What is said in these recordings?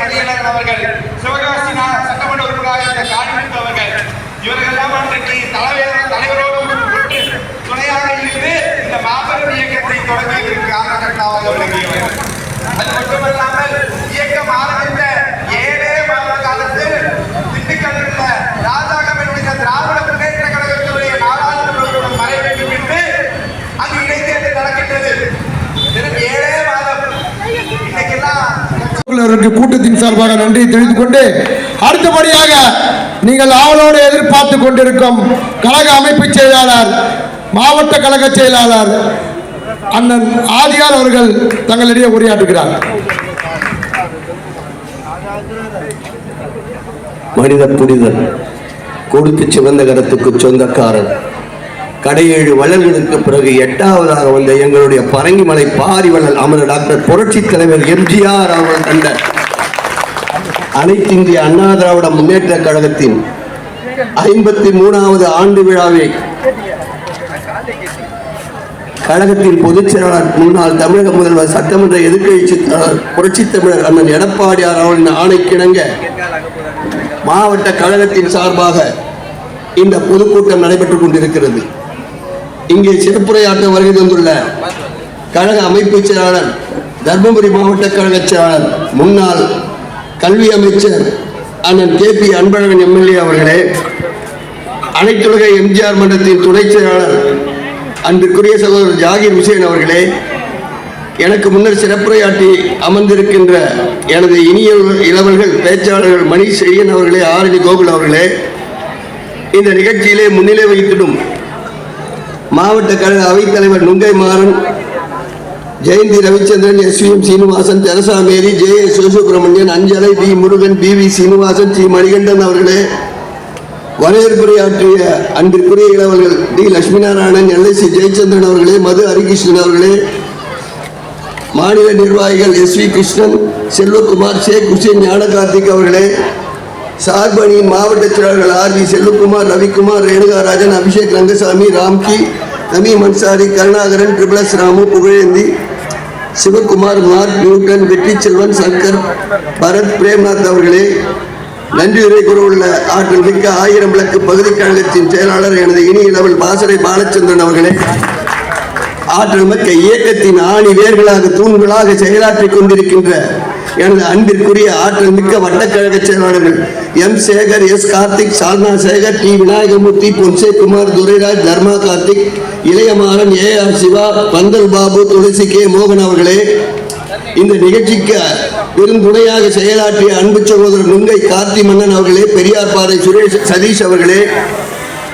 மதியழகன் அவர்கள், சிவகாசி சட்டமன்ற உறுப்பினராக காளிமுத்து அவர்கள், இவர்களெல்லாம் அன்றைக்கு தலைவரோடு துணையாக இருந்து இந்த மாபெரும் இயக்கத்தை தொடங்கியதற்கு காரணகர்த்தாவாக விளங்கியவர். அது மட்டுமல்லாமல் இயக்கம் ஆரம்பித்த 7 மாத காலத்தில் திண்டுக்கல்லில் உள்ள ராஜாங்கம் என்கிற திராவிட முன்னேற்ற கழகத்துடைய நாடாளுமன்ற மறைவுக்கு பின்பு அங்கு இடைத்தேர்தல் நடக்கின்றது. 7 மாதம் இன்னைக்கெல்லாம் கூட்டத்தின் சார்பாக நன்றியை தெரிவித்துக் கொண்டு அடுத்தபடியாக நீங்கள் ஆவலோடு எதிர்பார்த்து கொண்டிருக்கும் கழக அமைப்பு செயலாளர், மாவட்ட கழக செயலாளர் அண்ணன் ஆதியார் அவர்கள் தங்களிடையே உரையாற்றுகிறார். மனித புனிதர், கொடுத்து சிவந்த கரத்துக்கு சொந்தக்காரர், கடையேழு வள்ளல்களுக்கு பிறகு 8வதாக வந்த எங்களுடைய பரங்கிமலை பாரிவள்ளல் அமரர் டாக்டர் புரட்சி தலைவர் எம்ஜிஆர் அவர்கள் கண்ட அனைத்து இந்திய அண்ணா திராவிட முன்னேற்ற கழகத்தின் 53வது ஆண்டு விழாவை கழகத்தின் பொதுச் செயலாளர், முன்னாள் தமிழக முதல்வர், சட்டமன்ற எதிர்க்கட்சி புரட்சி தமிழர் அண்ணன் எடப்பாடியார் அவர்களின் ஆணைக்கிணங்க மாவட்ட கழகத்தின் சார்பாக இந்த பொதுக்கூட்டம் நடைபெற்றுக் கொண்டிருக்கிறது. இங்கே சிறப்புரையாற்ற வருகை தந்துள்ள கழக அமைப்பு செயலாளர், தர்மபுரி மாவட்ட கழக செயலாளர், முன்னாள் கல்வி அமைச்சர் அண்ணன் KP அன்பழகன் எம்எல்ஏ அவர்களே, அனைத்துலக எம்ஜிஆர் மன்றத்தின் துணை செயலாளர் அன்பிற்குரிய சகோதரர் ஜாகிர் ஹுசேன் அவர்களே, எனக்கு முன்னர் சிறப்புரையாற்றி அமர்ந்திருக்கின்ற எனது இனிய இளவர்கள் பேச்சாளர்கள் மணி செய்யன் அவர்களே, ஆரணி கோகுல் அவர்களே, இந்த நிகழ்ச்சியிலே முன்னிலை வகித்திடும் மாவட்ட கழக அவைத்தலைவர் நுங்கை மாறன், ஜெயந்தி ரவிச்சந்திரன், SVM சீனிவாசன், தெரசா மேரி, JS சிவசுப்பிரமணியன், அஞ்சலை, B Murugan, BV Srinivasan, C Manikandan அவர்களே, வரவேற்புரையாற்றிய அன்பிற்குரிய இளவர்கள் D லட்சுமிநாராயணன், LIC ஜெயச்சந்திரன் அவர்களே, மது ஹரிகிருஷ்ணன் அவர்களே, மாநில நிர்வாகிகள் SV கிருஷ்ணன், செல்வகுமார், ஷேக் ஹுசேன், ஞானகார்த்திக் அவர்களே, சார்பணியின் மாவட்ட செயலாளர்கள் RV Selvakumar, Ravikumar, Renugarajan, Abhishek Rangasamy, Ramki, Tamim Ansari, Karunakaran, triple S Ramu, Pugazhendhi, Sivakumar, Mark Newton, Vetri Selvan, Shankar, Bharat, Premnath அவர்களே, நன்றி உரை கூறவுள்ள ஆற்றல் மிக்க 1000 விளக்கு பகுதி கழகத்தின் செயலாளர் எனது இனி இளவல் பாசறை பாலச்சந்திரன் அவர்களே, ஆற்றல் மிக்க இயக்கத்தின் ஆணி வேர்களாக தூண்களாக செயலாற்றிக் கொண்டிருக்கின்ற எனது அன்பிற்குரிய ஆற்றல் மிக்க வட்டக்கழக செயலாளர்கள் M சேகர், S கார்த்திக், சால்னா சேகர், T விநாயகமூர்த்தி, பொன்சே குமார், துரைராஜ், தர்மா கார்த்திக், இளையமாறன், AR சிவா, பந்தல் பாபு, துளசி K மோகன் அவர்களே, இந்த நிகழ்ச்சிக்கு பெருந்துணையாக செயலாற்றிய அன்பு சகோதரர் நுங்கை கார்த்தி மன்னன் அவர்களே, பெரியார்பாறை சுரேஷ் சதீஷ் அவர்களே,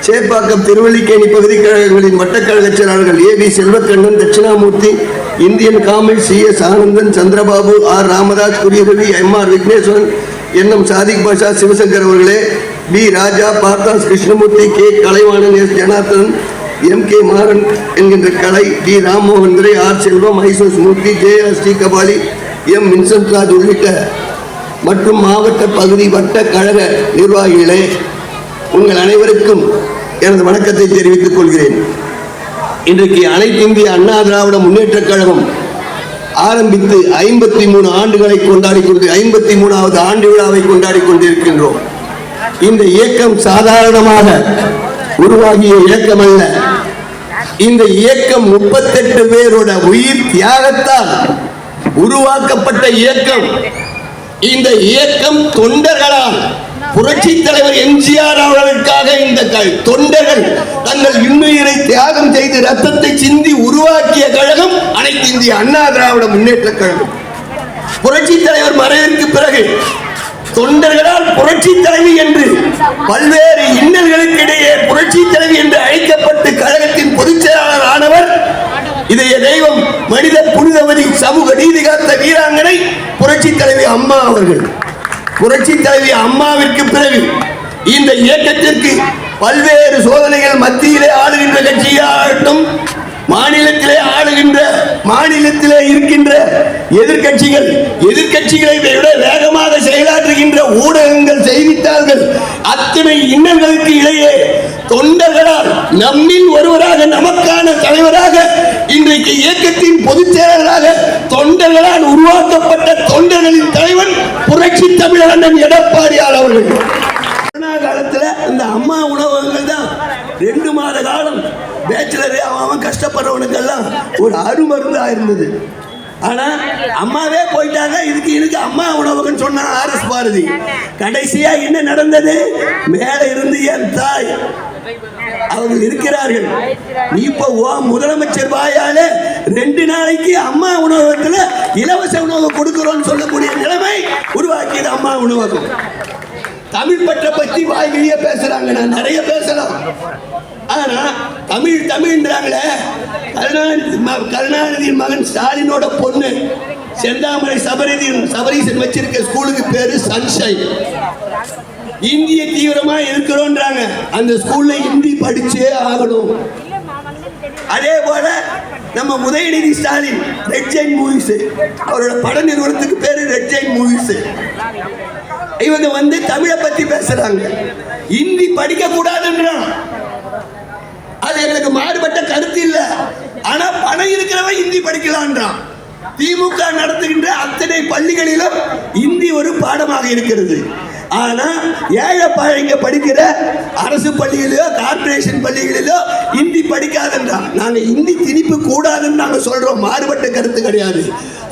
சேப்பாக்கம் திருவல்லிக்கேணி பகுதி கழகங்களின் வட்டக்கழக செயலாளர்கள் AV Selvakannan, Dakshinamoorthy, Indian Kamil CS Anandan, Chandrababu, R Ramadoss, Kuriyaravi, MR Vigneshwaran, NM Sadiq Basha, Sivasankar அவர்களே, B ராஜா, Partha's Krishnamurthy, K Kalaivanan, S Janardhan, MK Maran என்கின்ற கலை, D ராம்மோகன் துரை, R செல்வம், ஐசோஸ் மூர்த்தி, JR ஸ்ரீகபாலி, M வின்சென்ட் ராஜ் உள்ளிட்ட மற்றும் மாவட்ட பகுதி வட்ட கழக நிர்வாகிகளே, உங்கள் அனைவருக்கும் எனது வணக்கத்தை தெரிவித்துக் கொள்கிறேன். இன்றைக்கு அனைத்து இந்திய அண்ணா திராவிட முன்னேற்ற கழகம் ஆரம்பித்து 53 ஆண்டுகளை கொண்டாடி கொண்டு 53வது ஆண்டு விழாவை கொண்டாடி கொண்டிருக்கின்றோம். இந்த இயக்கம் சாதாரணமாக உருவாகிய இயக்கம் அல்ல. இந்த இயக்கம் 38 பேரோட உயிர் தியாகத்தால் உருவாக்கப்பட்ட இயக்கம். இந்த இயக்கம் தொண்டர்களால் புரட்சி தலைவர் எம்ஜிஆர் அவர்களுக்காக இந்த தொண்டர்கள் தங்கள் இன்னுயிரை தியாகம் செய்து ரத்தத்தை சிந்தி உருவாக்கிய கழகம் அனைத்து இந்திய அண்ணா திராவிட முன்னேற்ற கழகம். புரட்சி தலைவர் மறைவிற்கு பிறகு தொண்டர்களால் புரட்சி தலைவி என்று பல்வேறு இன்னல்களுக்கு இடையே புரட்சி தலைவி என்று அழைக்கப்பட்டு கழகத்தின் பொதுச் செயலாளர் ஆனவர் இதய தெய்வம், மனித புனிதவதி, சமூக நீதி காத்த வீராங்கனை புரட்சி தலைவி அம்மா அவர்கள். புரட்சி தலைவி அம்மாவிற்கு பிறகு இந்த இயக்கத்திற்கு பல்வேறு சோதனைகள் மத்தியிலே ஆளுகின்ற கட்சியாகட்டும், மாநிலத்திலே இருக்கின்ற எதிர்கட்சிகளை விட வேகமாக செயலாற்றுகின்ற ஊடகங்கள், செய்தித்தாள்கள் அத்தனை இன்னல்களுக்கு இடையே தொண்டர்களால் நம்மில் ஒருவராக, நமக்கான தலைவராக, இன்றைக்கு இயக்கத்தின் பொதுச் செயலராக தொண்டர்களால் உருவாக்கப்பட்ட தொண்டர்களின் தலைவன் புரட்சி தமிழர் அண்ணன் எடப்பாடியார் அவர்கள். கொரோனா காலத்தில் இந்த அம்மா உணவகங்கள் தான் 2 மாத காலம் பேச்சுலரு அவன் கஷ்டப்படுறவனுக்கெல்லாம் ஒரு அருமருந்தா இருந்தது. ஆனா அம்மாவே போயிட்டாங்க. இதுக்கு அம்மா உணவகம் சொன்ன RS பாரதி. கடைசியா என்ன நடந்தது? மேல இருந்து என் தாய் அவர்கள் இருக்கிறார்கள். நீ இப்போ முதலமைச்சர் வாயாலே 2 நாளைக்கு அம்மா உணவகத்தில் இலவச உணவு கொடுக்கிறோம்னு சொல்லக்கூடிய நிலைமை உருவாக்கியது அம்மா உணவகம். தமிழ் பற்ற பற்றி வாய் வெளியே பேசுறாங்க. நான் நிறைய பேசலாம். ஆனா தமிழ்ன்றாங்களே. கருணாநிதியின் மகன் ஸ்டாலினோட பொண்ணு செந்தாமரை சபரீசன் வச்சிருக்க ஸ்கூலுக்கு பேரு சன்ஷைன். இந்திய தீவிரமா இருக்கிறோன்றாங்க. அந்த ஸ்கூல்ல ஹிந்தி படிச்சே ஆகணும். அதே போல நம்ம உதயநிதி ஸ்டாலின் ரெட் ஜெயின் மூவிஸ், அவரோட பட நிறுவனத்துக்கு பேரு ரெட் ஜெயின் மூவிஸ். இவங்க தமிழை பத்தி பேசுறாங்க. ஹிந்தி படிக்க கூடாதுன்றான். அது எங்களுக்கு மாறுபட்ட கருத்து இல்ல. ஆனா பணம் இருக்கிறவன் ஹிந்தி படிக்கலான்றான். திமுக நடத்துகின்ற அத்தனை பள்ளிகளிலும் ஹிந்தி ஒரு பாடமாக இருக்கிறது. ஆனா ஏழை பாழைங்க படிக்கிற அரசு பள்ளிகளிலோ கார்பரேஷன் பள்ளிகளிலோ ஹிந்தி படிக்காதுன்றான். நாங்க ஹிந்தி திணிப்பு கூடாதுன்னு நாங்க சொல்றோம். மாறுபட்ட கருத்து கிடையாது.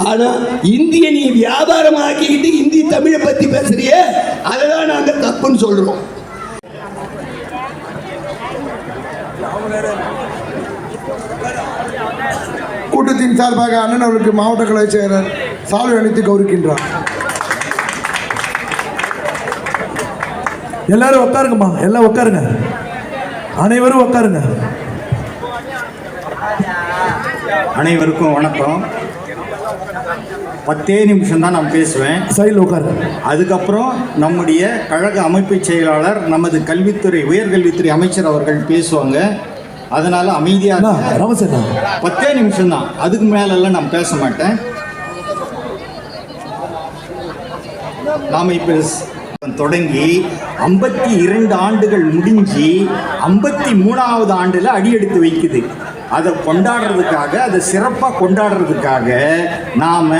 ஆனா இந்திய நீ வியாபாரம் ஆக்கிக்கிட்டு ஹிந்தி தமிழை பத்தி பேசுறியே, அதெல்லாம் நாங்க தப்புன்னு சொல்றோம். கூட்டத்தின் சார்பாக அண்ணன் அவர்களுக்கு மாவட்ட கழக செயலர் சால்வை அணித்து கௌரவிக்கின்றார். எல்லாரும் உட்காருங்கம்மா, எல்லாம் உட்காருங்க, அனைவரும் உட்காருங்க. அனைவருக்கும் வணக்கம். 10 நிமிஷம் தான் நான் பேசுவேன். சைடில் உட்காரு. அதுக்கப்புறம் நம்முடைய கழக அமைப்பு செயலாளர், நமது கல்வித்துறை உயர்கல்வித்துறை அமைச்சர் அவர்கள் பேசுவாங்க. அதனால அமைதியாக ரமசேனா 10 நிமிஷம் தான், அதுக்கு மேலெல்லாம் நான் பேச மாட்டேன். நாம் இப்போ தொடங்கி 52 ஆண்டுகள் முடிஞ்சு 53வது ஆண்டில் அடியெடுத்து வைக்குது. அதை கொண்டாடுறதுக்காக, அதை சிறப்பாக கொண்டாடுறதுக்காக நாம்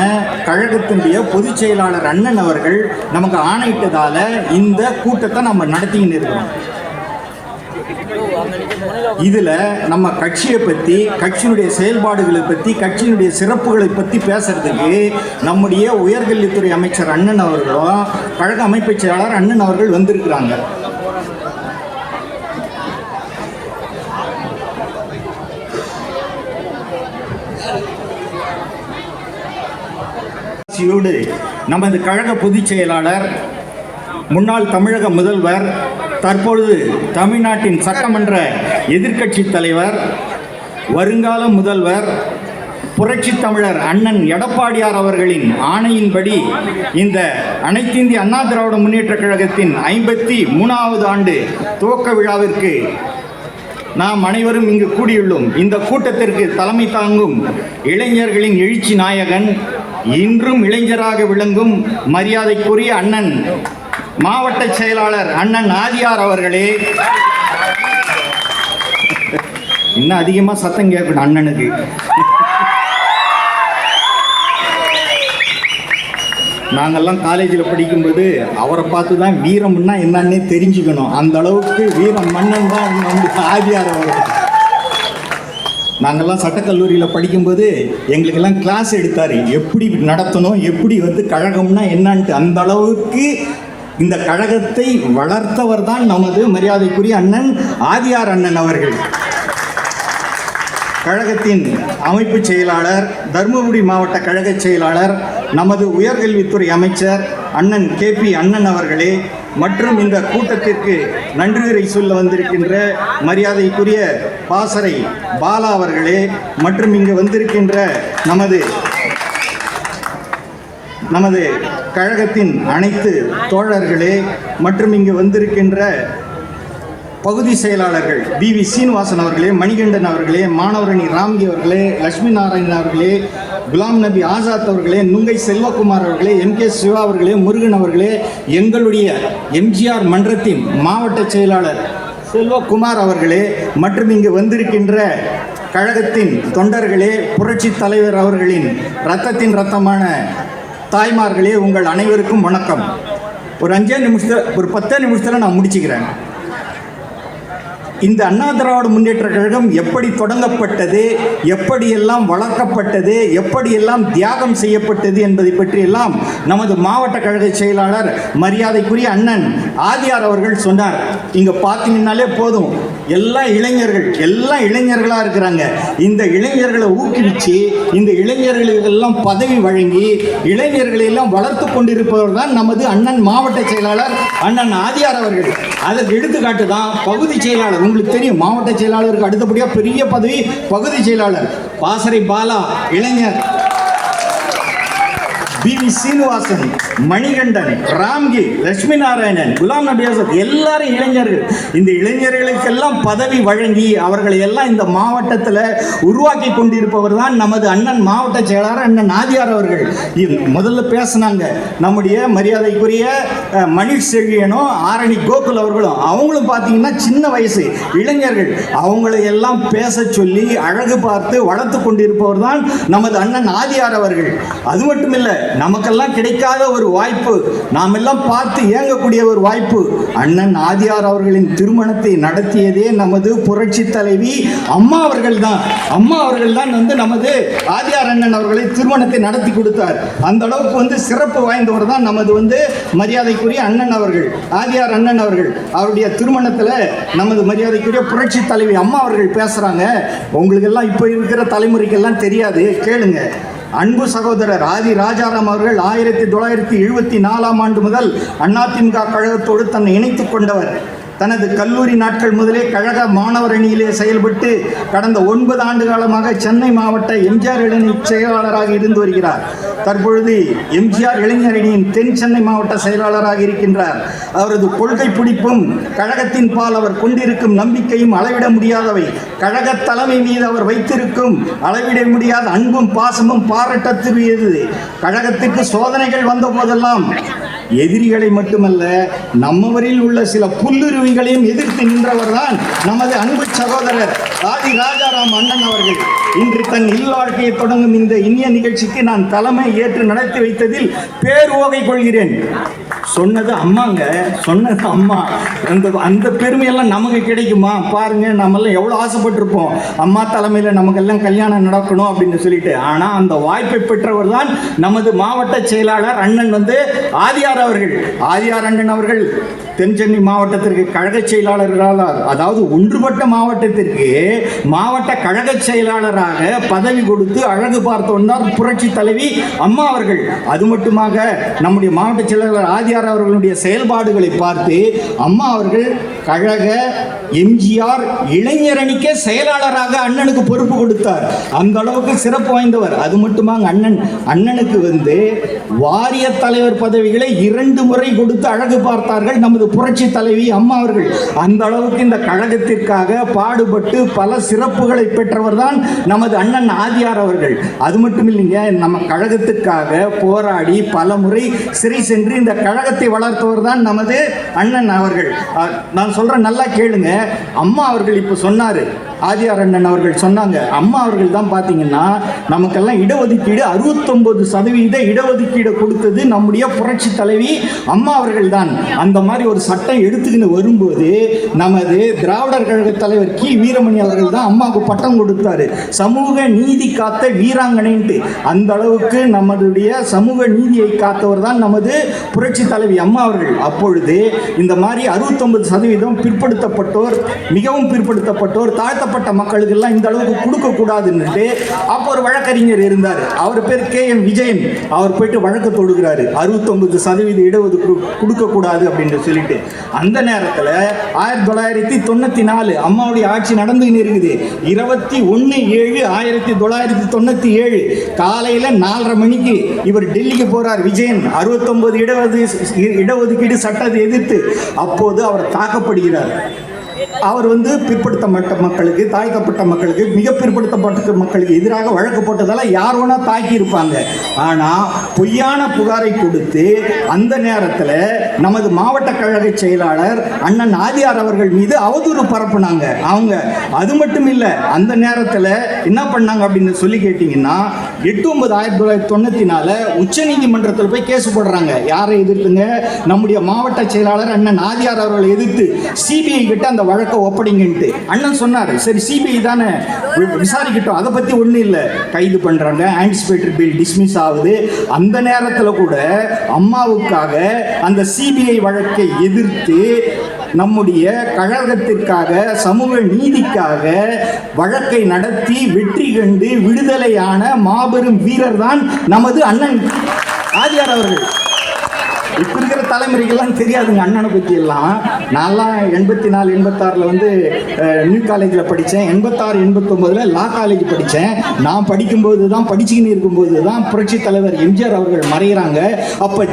கழகத்தினுடைய பொதுச் செயலாளர் அண்ணன் அவர்கள் நமக்கு ஆணையிட்டதால் இந்த கூட்டத்தை நம்ம நடத்திக்கின்னு இருக்கிறோம். இதில் நம்ம கட்சியை பற்றி, கட்சியினுடைய செயல்பாடுகளை பற்றி, கட்சியினுடைய சிறப்புகளை பற்றி பேசுறதுக்கு நம்முடைய உயர்கல்வித்துறை அமைச்சர் அண்ணன் அவர்களும் கழக அமைப்பு செயலாளர் அண்ணன் அவர்கள் வந்திருக்கிறாங்க. நமது கழக பொதுச் செயலாளர், முன்னாள் தமிழக முதல்வர், தற்பொழுது தமிழ்நாட்டின் சட்டமன்ற எதிர்க்கட்சி தலைவர், வருங்கால முதல்வர், புரட்சி தமிழர் அண்ணன் எடப்பாடியார் அவர்களின் ஆணையின்படி இந்த அனைத்திந்திய அண்ணா திராவிட முன்னேற்ற கழகத்தின் 53வது ஆண்டு துவக்க விழாவிற்கு நாம் அனைவரும் இங்கு கூடியுள்ளோம். இந்த கூட்டத்திற்கு தலைமை தாங்கும் இளைஞர்களின் எழுச்சி நாயகன், இன்றும் இளைஞராக விளங்கும் மரியாதைக்குரிய அண்ணன் மாவட்ட செயலாளர் அண்ணன் ஆதியார் அவர்களே. இன்னும் அதிகமாக சத்தம் கேட்கணும் அண்ணனுக்கு. நாங்கள்லாம் காலேஜில் படிக்கும்போது அவரை பார்த்து தான் வீரம்னா என்னன்னே தெரிஞ்சுக்கணும். அந்த அளவுக்கு வீரம் மன்னன் தான் வந்து ஆதியார் அவர்கள். நாங்கள்லாம் சட்டக்கல்லூரியில் படிக்கும்போது எங்களுக்கெல்லாம் கிளாஸ் எடுத்தார், எப்படி நடத்தணும், எப்படி வந்து கழகம்னா என்னான்ட்டு. அந்த அளவுக்கு இந்த கழகத்தை வளர்த்தவர் தான் நமது மரியாதைக்குரிய அண்ணன் ஆதியார் அண்ணன் அவர்கள். கழகத்தின் அமைப்பு செயலாளர், தருமபுரி மாவட்ட கழக செயலாளர், நமது உயர்கல்வித்துறை அமைச்சர் அண்ணன் KP அண்ணன் அவர்களே, மற்றும் இந்த கூட்டத்திற்கு நன்றியுரை சொல்ல வந்திருக்கின்ற மரியாதைக்குரிய பாசறை பாலா அவர்களே, மற்றும் இங்கு வந்திருக்கின்ற நமது கழகத்தின் அனைத்து தோழர்களே, மற்றும் இங்கு வந்திருக்கின்ற பகுதி செயலாளர்கள் BV சீனிவாசன் அவர்களே, மணிகண்டன் அவர்களே, மாணவரணி ராம்கி அவர்களே, லட்சுமி நாராயணன் அவர்களே, குலாம் நபி ஆசாத் அவர்களே, நுங்கை செல்வகுமார் அவர்களே, MK சிவா அவர்களே, முருகன் அவர்களே, எங்களுடைய MGR மன்றத்தின் மாவட்ட செயலாளர் செல்வகுமார் அவர்களே, மற்றும் இங்கு வந்திருக்கின்ற கழகத்தின் தொண்டர்களே, புரட்சி தலைவர் அவர்களின் இரத்தத்தின் இரத்தமான தாய்மார்களே, உங்கள் அனைவருக்கும் வணக்கம். ஒரு 5 நிமிஷத்தில் ஒரு 10 நிமிஷத்தில் நான் முடிச்சுக்கிறேன். இந்த அண்ணா திராவிட முன்னேற்ற கழகம் எப்படி தொடங்கப்பட்டது, எப்படியெல்லாம் வளர்க்கப்பட்டது, எப்படியெல்லாம் தியாகம் செய்யப்பட்டது என்பதை பற்றியெல்லாம் நமது மாவட்ட கழக செயலாளர் மரியாதைக்குரிய அண்ணன் ஆதியார் அவர்கள் சொன்னார். இங்கே பார்த்தீங்கன்னாலே போதும், எல்லாம் இளைஞர்களாக இருக்கிறாங்க. இந்த இளைஞர்களை ஊக்குவிச்சு, இந்த இளைஞர்களுக்கெல்லாம் பதவி வழங்கி, இளைஞர்களை எல்லாம் வளர்த்து கொண்டிருப்பவர் தான் நமது அண்ணன் மாவட்ட செயலாளர் அண்ணன் ஆதியார் அவர்கள். அதற்கு எடுத்துக்காட்டு தான் பகுதி செயலாளர். உங்களுக்கு தெரியும், மாவட்ட செயலாளருக்கு அடுத்தபடியாக பெரிய பதவி பகுதி செயலாளர். பாசறை பாலா இளைஞர், பிவி சீனிவாசன், மணிகண்டன், ராம்கி, லட்சுமி நாராயணன், குலாம் நபி ஆசாத், எல்லாரும் இளைஞர்கள். இந்த இளைஞர்களுக்கெல்லாம் பதவி வழங்கி அவர்களை எல்லாம் இந்த மாவட்டத்தில் உருவாக்கி கொண்டிருப்பவர் தான் நமது அண்ணன் மாவட்ட செயலாளர் அண்ணன் ஆதியார் அவர்கள். முதல்ல பேசினாங்க நம்முடைய மரியாதைக்குரிய மணிஷ் செழியனும் ஆரணி கோகுல் அவர்களும். அவங்களும் பார்த்தீங்கன்னா சின்ன வயசு இளைஞர்கள். அவங்களை எல்லாம் பேச சொல்லி அழகு பார்த்து வளர்த்து கொண்டிருப்பவர் தான் நமது அண்ணன் ஆதியார் அவர்கள். அது மட்டும் இல்லை, நமக்கெல்லாம் கிடைக்காத ஒரு வாய்ப்பு, நாம் எல்லாம் பார்த்து ஏங்கக்கூடிய ஒரு வாய்ப்பு. அண்ணன் ஆதியார் அவர்களின் திருமணத்தை நடத்தியதே நமது புரட்சி தலைவி அம்மா அவர்கள் தான். அம்மா அவர்கள் தான் நமது ஆதியார் அண்ணன் அவர்களை திருமணத்தை நடத்தி கொடுத்தார். அந்த அளவுக்கு சிறப்பு வாய்ந்தவர் தான் நமது மரியாதைக்குரிய அண்ணன் அவர்கள், ஆதியார் அண்ணன் அவர்கள். அவருடைய திருமணத்தில் நமது மரியாதைக்குரிய புரட்சி தலைவி அம்மா அவர்கள் பேசுறாங்க. உங்களுக்கு எல்லாம் இப்போ இருக்கிற தலைமுறைக்கெல்லாம் தெரியாது, கேளுங்க. அன்பு சகோதரர் ஆதி ராஜாராம் அவர்கள் 1974ஆம் ஆண்டு முதல் அதிமுக கழகத்தோடு தன்னை இணைத்துக் கொண்டவர். தனது கல்லூரி நாட்கள் முதலே கழக மாணவர் அணியிலே செயல்பட்டு கடந்த 9 ஆண்டு காலமாக சென்னை மாவட்ட எம்ஜிஆர் இளைஞர் செயலாளராக இருந்து வருகிறார். தற்பொழுது எம்ஜிஆர் இளைஞர் அணியின் தென் சென்னை மாவட்ட செயலாளராக இருக்கின்றார். அவரது கொள்கை பிடிப்பும் கழகத்தின் பால் அவர் கொண்டிருக்கும் நம்பிக்கையும் அளவிட முடியாதவை. கழக தலைமை மீது அவர் வைத்திருக்கும் அளவிட முடியாத அன்பும் பாசமும் பாராட்டத்திற்குரியது. கழகத்திற்கு சோதனைகள் வந்த போதெல்லாம் எதிரிகளை மட்டுமல்ல, நம்மவரில் உள்ள சில புல்லுருவிகளையும் எதிர்த்து நின்றவர் தான் நமது அன்பு சகோதரர் ஆதி ராஜாராம் அண்ணன் அவர்கள். இன்று தன் இல்வாழ்க்கையை தொடங்கும் இந்த இனிய நிகழ்ச்சிக்கு நான் தலைமை ஏற்று நடத்தி வைத்ததில் பேருவகை கொள்கிறேன். சொன்னது அம்மாங்க, சொன்னது அம்மா. அந்த பெருமையெல்லாம் நமக்கு கிடைக்குமா பாருங்க. நம்மெல்லாம் எவ்வளோ ஆசைப்பட்டிருப்போம், அம்மா தலைமையில் நமக்கெல்லாம் கல்யாணம் நடக்கணும் அப்படின்னு சொல்லிட்டு. ஆனால் அந்த வாய்ப்பை பெற்றவர் தான் நமது மாவட்ட செயலாளர் அண்ணன் ஆதியார் அவர்கள். ஆதியார் அண்ணன் அவர்கள் தென் சென்னை மாவட்டத்திற்கு கழக செயலாளர்களால், அதாவது ஒன்றுபட்ட மாவட்டத்திற்கு மாவட்ட கழக செயலாளராக பதவி கொடுத்து அழகு பார்த்து வந்தார் புரட்சி தலைவி அம்மா அவர்கள். அது மட்டுமாக நம்முடைய மாவட்ட செயலாளர் ஆதியார் அவர்களுடைய செயல்பாடுகளை பார்த்து அம்மா அவர்கள் கழக எம்ஜிஆர் இளைஞரணிக்கே செயலாளராக அண்ணனுக்கு பொறுப்பு கொடுத்தார். அந்த அளவுக்கு சிறப்பு வாய்ந்தவர். அது மட்டுமாக அண்ணனுக்கு வாரிய தலைவர் பதவிகளை 2 முறை கொடுத்து அழகு பார்த்தார்கள் நமது புரட்சி தலைவி அம்மா அவர்கள். அந்த அளவுக்கு இந்த கழகத்திற்காக பாடுபட்டு பல சிறப்புகளை பெற்றவர் தான் நமது அண்ணன் ஆதியார் அவர்கள். அது மட்டும் இல்லைங்க, நம்ம கழகத்துக்காக போராடி பல முறை சிறை சென்று இந்த கழகத்தை வளர்த்தவர் தான் நமது அண்ணன் அவர்கள். நான் சொல்றேன், நல்லா கேளுங்க. அம்மா அவர்கள் இப்போ சொன்னாரு, ஆதியார் அண்ணன் அவர்கள் சொன்னாங்க, அம்மா அவர்கள் தான் பார்த்தீங்கன்னா நமக்கெல்லாம் இடஒதுக்கீடு 69% இடஒதுக்கீடு கொடுத்தது நம்முடைய புரட்சி தலைவி அம்மா அவர்கள் தான். அந்த மாதிரி ஒரு சட்டம் எடுத்துக்கின்னு வரும்போது நமது திராவிடர் கழக தலைவர் கி வீரமணி அவர்கள் தான் அம்மாவுக்கு பட்டம் கொடுத்தாரு, சமூக நீதி காத்த வீராங்கனைன்ட்டு. அந்த அளவுக்கு நம்மளுடைய சமூக நீதியை காத்தவர் தான் நமது புரட்சி தலைவி அம்மா அவர்கள். அப்பொழுது இந்த மாதிரி 69% பிற்படுத்தப்பட்டோர், மிகவும் பிற்படுத்தப்பட்டோர், தாழ்த்தப்பட்ட மக்களுக்கெல்லாம் இந்த அளவுக்கு கொடுக்கக்கூடாதுன்னுட்டு அப்போ ஒரு வழக்கறிஞர் இருந்தார். அவர் பேர் KM விஜயன். அவர் போயிட்டு வழக்கு தொடுகிறாரு, 69% இடஒதுக்கீடு கொடுக்கக்கூடாது அப்படின்னு சொல்லிட்டு. அந்த நேரத்தில் 1994 அம்மாவுடைய ஆட்சி நடந்துன்னு இருக்குது. 21/7/1997 காலையில் 4:30 மணிக்கு இவர் டெல்லிக்கு போறார் விஜயன், 69 இடஒதுக்கீடு சட்டத்தை எதிர்த்து. அப்போது அவர் தாக்கப்படுகிறார். அவர் வந்து பிற்படுத்தப்பட்ட மக்களுக்கு, தாழ்த்தப்பட்ட மக்களுக்கு, மிக பிற்படுத்தப்பட்ட மக்களுக்கு எதிராக வழக்கு போட்டதால யார் வேணா தாக்கி இருப்பாங்க. ஆனால் பொய்யான புகாரை கொடுத்து அந்த நேரத்தில் நமது மாவட்ட கழக செயலாளர் அண்ணன் ஆதியார் அவர்கள் மீது அவதூறு பரப்புனாங்க அவங்க. அது மட்டும் இல்லை, அந்த நேரத்தில் என்ன பண்ணாங்க அப்படின்னு சொல்லி கேட்டிங்கன்னா 8/9/1994 உச்சநீதிமன்றத்தில் போய் கேஸ் போடுறாங்க. யாரை எதிர்த்துங்க? நம்முடைய மாவட்ட செயலாளர் அண்ணன் ஆதியார் அவர்களை எதிர்த்து சிபிஐ கிட்ட அந்த வழக்கை ஒப்படைங்கன்ட்டு அண்ணன் சொன்னார். சரி, சிபிஐ தானே விசாரிக்கட்டும், அதை பற்றி ஒன்றும் இல்லை. கைது பண்ணுறாங்க, ஆன்டிசிபேட்டரி பெயில் டிஸ்மிஸ் ஆகுது. அந்த நேரத்தில் கூட அம்மாவுக்காக அந்த சிபிஐ வழக்கை எதிர்த்து நம்முடைய கழகத்திற்காக, சமூக நீதிக்காக வழக்கை நடத்தி வெற்றி கண்டு விடுதலையான மாபெரும் வீரர் தான் நமது அண்ணன் ஆதியார் அவர்கள். இப்போ இருக்கிற தலைமுறைகள்லாம் தெரியாதுங்க அண்ணனை பற்றி எல்லாம். நான்லாம் 84 86 வந்து நியூ காலேஜில் படித்தேன். 86 89 லா காலேஜ் படித்தேன். நான் படிக்கும்போது தான், படிச்சுக்கின்னு இருக்கும்போது தான் புரட்சி தலைவர் எம்ஜிஆர் அவர்கள் மறைகிறாங்க. அப்போ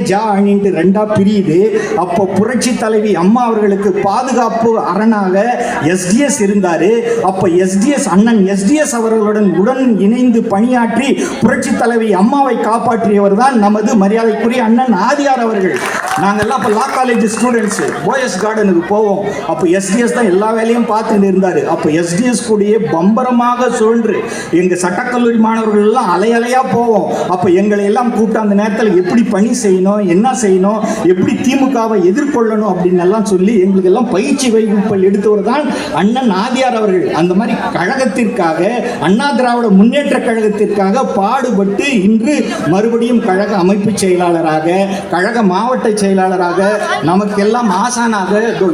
ஜா அணின்ட்டு ரெண்டாக பிரியுது. அப்போ புரட்சி தலைவி அம்மா அவர்களுக்கு பாதுகாப்பு அரணாக எஸ்டிஎஸ் இருந்தார். அப்போ எஸ்டிஎஸ் அண்ணன் எஸ்டிஎஸ் அவர்களுடன் உடன் இணைந்து பணியாற்றி புரட்சி தலைவி அம்மாவை காப்பாற்றியவர் தான் நமது மரியாதைக்குரிய அண்ணன் ஆதியார் அவர்கள். நாங்கள்லாம் அப்போ லா காலேஜ் ஸ்டூடெண்ட்ஸு போயஸ் கார்டனுக்கு போவோம். அப்போ எஸ்டிஎஸ் தான் எல்லா வேலையும் பார்த்துட்டு இருந்தார். அப்போ எஸ்டிஎஸ் கூடிய பம்பரமாக சுழன்று எங்கள் சட்டக்கல்லூரி மாணவர்கள் எல்லாம் அலையாக போவோம். அப்போ எங்களை எல்லாம் கூப்பிட்டு அந்த நேரத்தில் எப்படி பணி செய்யணும், என்ன செய்யணும், எப்படி திமுகவை எதிர்கொள்ளணும் அப்படின்னு எல்லாம் சொல்லி எங்களுக்கு எல்லாம் பயிற்சி வகுப்புகள் எடுத்தவர் தான் அண்ணன் ஆதியார் அவர்கள். அந்த மாதிரி கழகத்திற்காக, அண்ணா திராவிட முன்னேற்ற கழகத்திற்காக பாடுபட்டு இன்று மறுபடியும் கழக அமைப்பு செயலாளராக, கழக மாவட்ட செயலாளராக, நமக்கெல்லாம் ஆசானாக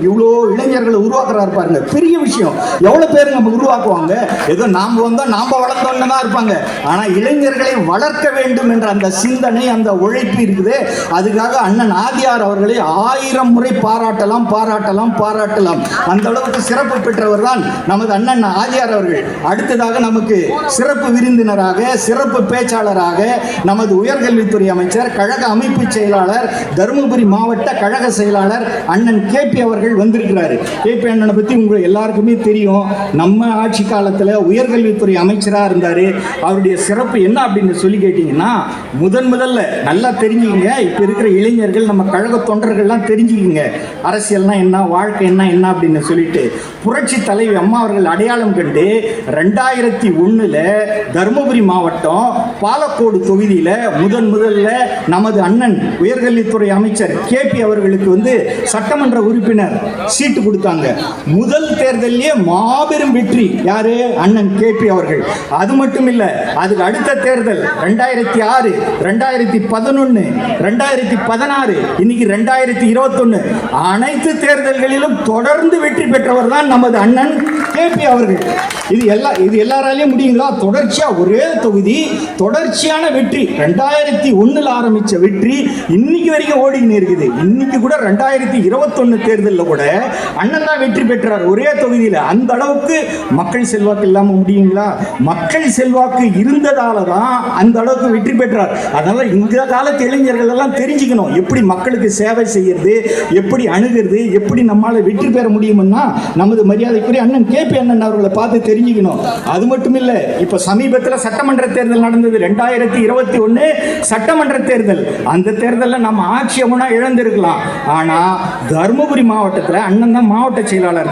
இவ்வளோ இளைஞர்களை உருவாக்குறாரு பாருங்க. பெரிய விஷயம். எவ்வளோ பேர் நம்ம உருவாக்குவாங்க? ஏதோ நாம் வந்தோம், நாம் வளர்ந்தோன்னு தான் இருப்பாங்க. ஆனால் இளைஞர்களை வளர்க்க வேண்டும் என்ற அந்த சிந்தனை, அந்த உழைப்பு இருக்குது. அதுக்காக அண்ணன் ஆதியார் அவர்களை 1000 முறை பாராட்டலாம், பாராட்டலாம், பாராட்டலாம். அந்த அளவுக்கு சிறப்பு பெற்றவர் தான் நமது அண்ணன் ஆதியார் அவர்கள். அடுத்ததாக நமக்கு சிறப்பு விருந்தினராக, சிறப்பு பேச்சாளராக நமது உயர்கல்வித்துறை அமைச்சர், கழக அமைப்பு செயலாளர், தருமபுரி மாவட்ட கழக செயலாளர் அண்ணன் கேபி அவர்கள் வந்திருக்கிறாரு. கேபி அண்ணனை பற்றி உங்களுக்கு எல்லாருக்குமே தெரியும். நம்ம ஆட்சி காலத்தில் உயர்கல்வித்துறை அமைச்சராக இருந்தார். அவருடைய சிறப்பு என்ன அப்படின்னு சொல்லி கேட்டிங்கன்னா, முதல்ல நல்லா தெரிஞ்சுக்கிங்க. இப்போ இருக்கிற இளைஞர்கள், நம்ம கழக தொண்டர்கள்லாம் தெரிஞ்சுக்கிங்க அரசியல்னா என்ன, வாழ்க்கை என்ன அப்படின்னு சொல்லிட்டு. புரட்சி தலைவி அம்மா அவர்கள் அடையாளம் கண்டு 2001 தருமபுரி மாவட்டம் பாலக்கோடு தொகுதியில் முதல்ல நமது அண்ணன் உயர்கல்வித்துறை அமைச்சர் கேபி அவர்களுக்கு வந்து சட்டமன்ற உறுப்பினர் சீட்டு கொடுத்தாங்க. முதல் தேர்தலிலே மாபெரும் வெற்றி யாரு? அண்ணன் கேபி அவர்கள். அது மட்டும் இல்ல, அதுக்கு அடுத்த தேர்தல் 2006, 2011, 2016, இன்னைக்கு 2021 அனைத்து தேர்தல்களிலும் தொடர்ந்து வெற்றி பெற்றவர் தான் நமது அண்ணன் கேபி அவர்கள். இது எல்லாராலையும் முடியுங்களா? தொடர்ச்சியா ஒரே தொகுதி தொடர்ச்சியான வெற்றி. 2001 ஆரம்பிச்ச வெற்றி இன்னைக்கு வரைக்கும் ஓடிக்கின்னு இருக்குது. இன்னைக்கு கூட 2021 தேர்தலில் கூட அண்ணன் தான் வெற்றி பெற்றார் ஒரே தொகுதியில். அந்த அளவுக்கு மக்கள் செல்வாக்கு இல்லாமல் முடியுங்களா? மக்கள் செல்வாக்கு இருந்ததால தான் அந்த அளவுக்கு வெற்றி பெற்றார். அதனால இந்த காலத்து இளைஞர்கள் எல்லாம் தெரிஞ்சுக்கணும், எப்படி மக்களுக்கு சேவை செய்யறது, எப்படி அணுகிறது, எப்படி நம்மளால வெற்றி பெற முடியும்னா நமது மரியாதைக்குரிய அண்ணன் கேபி அண்ணன் அவர்களை பார்த்து தெரிஞ்சுக்கணும். அது மட்டும் இல்லை, இப்போ சமீபத்தில் சட்டமன்ற தேர்தல் நடந்தது. 2021 சட்டமன்ற தேர்தல். அந்த தேர்தலில் நம்ம ஆட்சியை ஒன்றா இழந்திருக்கலாம். ஆனால் தருமபுரி மாவட்டத்தில் அண்ணன் தான் மாவட்ட செயலாளர்.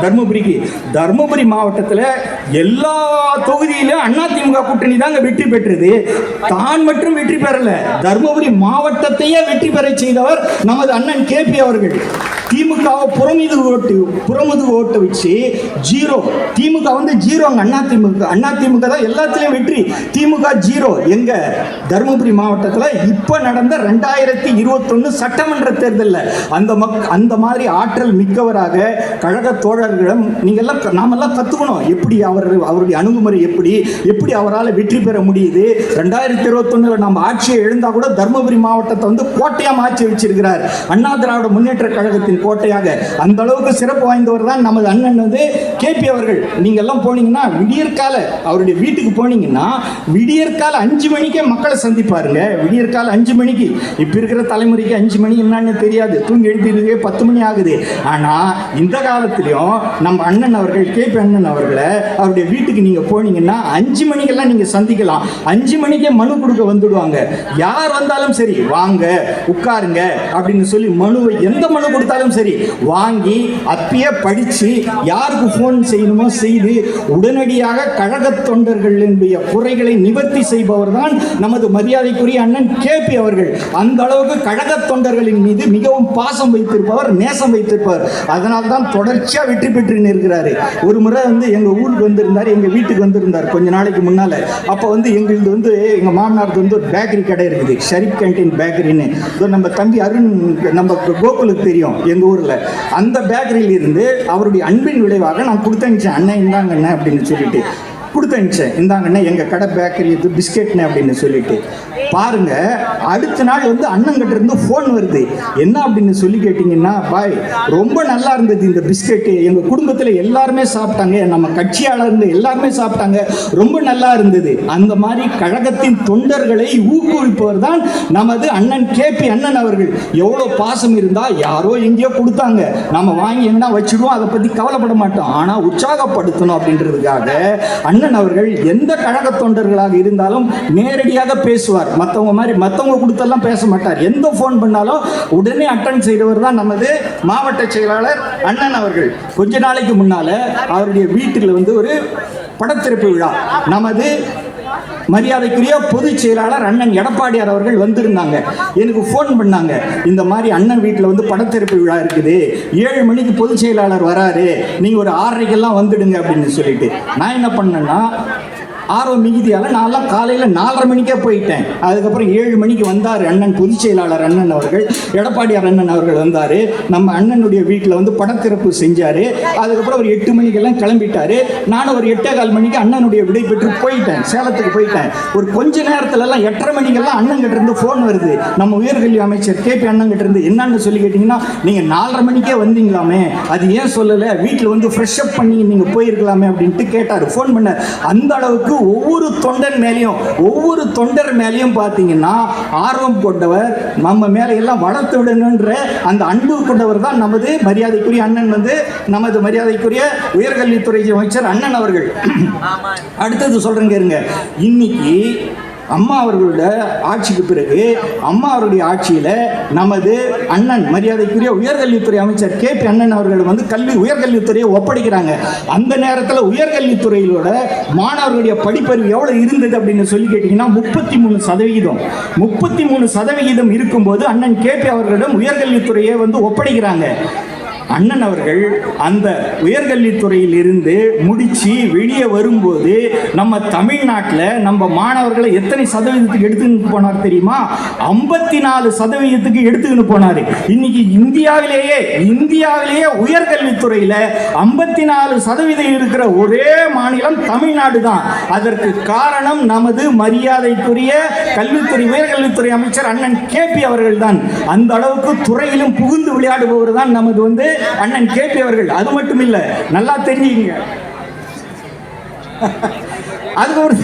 தருமபுரி மாவட்டத்தில் எல்லா தொகுதியிலும் அதிமுக கூட்டணி தாங்க வெற்றி பெற்றது. தான் மட்டும் வெற்றி பெறல, தருமபுரி மாவட்டத்தையே வெற்றி பெற செய்தவர் நமது அண்ணன் கேபி அவர்கள். திமுகவை புறமுது ஓட்டு வச்சு 0. திமுக வந்து 0. அதிமுக தான் எல்லாத்திலையும் வெற்றி. திமுக 0. எங்க தருமபுரி மாவட்டத்தில் இப்போ நடந்த 2021 சட்டமன்ற தேர்தலில் அந்த மாதிரி ஆற்றல் மிக்கவராக கழக தோழர்களிடம் நாமெல்லாம் கற்றுக்கணும். எப்படி அவருடைய அணுகுமுறை எப்படி அவரால் வெற்றி பெற முடியுது. 2021 நம்ம ஆட்சியை எழுந்தா கூட தருமபுரி மாவட்டத்தை வந்து கோட்டையாக மாற்றி வச்சிருக்கிறார். அண்ணா திராவிட முன்னேற்ற கழகத்தின் கோட்டையாக அந்த அளவுக்கு சிறப்பு வாய்ந்தவர் தான் நமது அண்ணன் வந்து கேபி அவர்கள். நீங்க எல்லாம் போனீங்கன்னா விடியற்கால அவருடைய வீட்டுக்கு போனீங்கன்னா விடியற்கால 5 மணிக்கே மக்களை சந்திப்பாருங்க. விடியற்கால 5 மணிக்கு. இப்ப இருக்கிற தலைமுறைக்கு 5 மணி என்னன்னு தெரியாது, தூங்கி எழுதிருக்கே 10 மணி ஆகுது. ஆனா இந்த காலத்திலையும் நம்ம அண்ணன் அவர்கள் கேபி அண்ணன் அவர்களை அவருடைய வீட்டுக்கு நீங்க போனீங்கன்னா 5 மணிக்கெல்லாம் நீங்க சந்திக்கலாம். 5 மணிக்கே மனு கொடுக்க வந்துடுவாங்க. யார் வந்தாலும் சரி வாங்க உட்காருங்க அப்படின்னு சொல்லி மனுவை எந்த மனு கொடுத்தாலும் சரி வாங்கி அப்பயே படிச்சு யாருக்கு போன் செய்யணுமோ செய்து உடனடியாக கழக தொண்டர்களுடைய குறைகளை நிவர்த்தி செய்பவர் தான் நமது மரியாதைக்குரிய அண்ணன் கேபி அவர்கள். அந்த அளவுக்கு கழக தொண்டர்களின் மீது மிகவும் பாசம் வைத்திருப்பவர், நேசம் வைத்திருப்பவர். அதனால் தான் தொடர்ச்சியா வெற்றி பெற்று இருக்கிறாரு. ஒரு முறை வந்து எங்க ஊருக்கு வந்திருந்தார், எங்க வீட்டுக்கு வந்திருந்தார் கொஞ்ச நாளைக்கு முன்னால. அப்ப வந்து எங்களுக்கு வந்து எங்க மாமனாருக்கு வந்து ஒரு பேக்கரி கடை இருக்குது, ஷரீப் கேண்டீன் பேக்கரின்னு. நம்ம தம்பி அருண் நம்ம கோகுலுக்கு தெரியும் எங்க ஊர்ல. அந்த பேக்கரியில் இருந்து அவருடைய அன்பின் விளைவாக நான் கொடுத்தனுச்சேன், அண்ணன் இந்தாங்க அண்ணன் அப்படின்னு சொல்லிட்டு கொடுத்தனுச்சேன். இந்தாங்கண்ணே எங்கள் கடை பேக்கரி இது பிஸ்கெட்னு அப்படின்னு சொல்லிட்டு பாருங்க. அடுத்த நாள் வந்து அண்ணங்கிட்ட இருந்து ஃபோன் வருது. என்ன அப்படின்னு சொல்லி கேட்டிங்கன்னா, பாய் ரொம்ப நல்லா இருந்தது இந்த பிஸ்கெட்டு, எங்கள் குடும்பத்தில் எல்லாருமே சாப்பிட்டாங்க, நம்ம கட்சியாளர்கள் எல்லாருமே சாப்பிட்டாங்க, ரொம்ப நல்லா இருந்தது. அந்த மாதிரி கழகத்தின் தொண்டர்களை ஊக்குவிப்பவர் தான் நமது அண்ணன் கேபி அண்ணன் அவர்கள். எவ்வளோ பாசம் இருந்தால் யாரோ எங்கேயோ கொடுத்தாங்க, நம்ம வாங்கி என்ன வச்சுடுவோம், அதை பற்றி கவலைப்பட மாட்டோம். ஆனால் உற்சாகப்படுத்தணும் அப்படின்றதுக்காக அண்ணன் அவர்கள் எந்த கழக தொண்டர்களாக இருந்தாலும் நேரடியாக பேசுவார். மற்றவங்க மாதிரி மற்றவங்க கொடுத்தெல்லாம் பேச மாட்டார். எந்த ஃபோன் பண்ணாலும் உடனே அட்டன் செய்தவர் தான் நமது மாவட்ட செயலாளர் அண்ணன் அவர்கள். கொஞ்ச நாளைக்கு முன்னால அவருடைய வீட்டில் வந்து ஒரு படத்திறப்பு விழா, நமது மரியாதைக்குரிய பொதுச் செயலாளர் அண்ணன் எடப்பாடியார் அவர்கள் வந்திருந்தாங்க. எனக்கு ஃபோன் பண்ணாங்க, இந்த மாதிரி அண்ணன் வீட்டில் வந்து படத்திறப்பு விழா இருக்குது, 7 மணிக்கு பொதுச் செயலாளர் வராரு, நீங்கள் ஒரு 6:30 வந்துடுங்க அப்படின்னு சொல்லிட்டு. நான் என்ன பண்ணேன்னா ஆர்வம் மிகுதியால் நான்லாம் காலையில் 4:30 மணிக்கே போயிட்டேன். அதுக்கப்புறம் 7 மணிக்கு வந்தார் அண்ணன் பொதுச் செயலாளர் அண்ணன் அவர்கள், எடப்பாடியார் அண்ணன் அவர்கள் வந்தார். நம்ம அண்ணனுடைய வீட்டில் வந்து படத்திறப்பு செஞ்சார். அதுக்கப்புறம் ஒரு 8 மணிக்கெல்லாம் கிளம்பிட்டார். நானும் ஒரு 8:15 மணிக்கு அண்ணனுடைய விடை பெற்று போயிட்டேன், சேலத்துக்கு போயிட்டேன். ஒரு கொஞ்ச நேரத்துலலாம் 8:30 மணிக்கெல்லாம் அண்ணன்கிட்ட இருந்து ஃபோன் வருது, நம்ம உயர்கல்வி அமைச்சர் கேபி அண்ணன்கிட்ட இருந்து. என்னன்னு சொல்லி கேட்டிங்கன்னா, நீங்கள் 4:30 மணிக்கே வந்தீங்களாமே, அது ஏன் சொல்லலை, வீட்டில் வந்து ஃப்ரெஷ் அப் பண்ணி நீங்கள் போயிருக்கலாமே அப்படின்ட்டு கேட்டார், ஃபோன் பண்ணார். அந்த அளவுக்கு ஒவ்வொரு தொண்டர் மேலையும் பார்த்தீங்கன்னா ஆர்வம் கொண்டவர், நம்ம மேல எல்லாம் வளர்த்து விடணுன்ற அந்த அன்பு கொண்டவர் தான் நமது மரியாதைக்குரிய அண்ணன் வந்து நமது மரியாதைக்குரிய உயர்கல்வித்துறை அமைச்சர் அண்ணன் அவர்கள். அடுத்தது சொல்றேங்க இருங்க, இன்னைக்கு அம்மா அவர்களோட ஆட்சிக்கு பிறகு அம்மா அவருடைய ஆட்சியில் நமது அண்ணன் மரியாதைக்குரிய உயர்கல்வித்துறை அமைச்சர் கேபி அண்ணன் அவர்கள் வந்து உயர்கல்வித்துறையை ஒப்படைக்கிறாங்க. அந்த நேரத்தில் உயர்கல்வித்துறையிலோட மாணவர்களுடைய படிப்பறிவு எவ்வளோ இருந்தது அப்படின்னு சொல்லி கேட்டிங்கன்னா 33% இருக்கும்போது அண்ணன் கேபி அவர்களிடம் உயர்கல்வித்துறையை வந்து ஒப்படைக்கிறாங்க. அண்ணன் அவர்கள் அந்த உயர்கல்வித்துறையில் இருந்து முடிச்சு வெளியே வரும்போது நம்ம தமிழ்நாட்டில் நம்ம மாணவர்களை எத்தனை சதவீதத்துக்கு எடுத்துக்கிட்டு போனார் தெரியுமா? 54% எடுத்துக்கிட்டு போனார். இன்னைக்கு இந்தியாவிலேயே உயர்கல்வித்துறையில் 54% இருக்கிற ஒரே மாநிலம் தமிழ்நாடு தான். அதற்கு காரணம் நமது மரியாதைக்குரிய உயர்கல்வித்துறை அமைச்சர் அண்ணன் கேபி அவர்கள் தான். அந்த அளவுக்கு துறையிலும் புகுந்து விளையாடுபவர் தான் நமது வந்து அண்ணன் கேபி அவர்கள். அது மட்டும் இல்ல, நல்லா தெரிஞ்சுங்க, அது ஒரு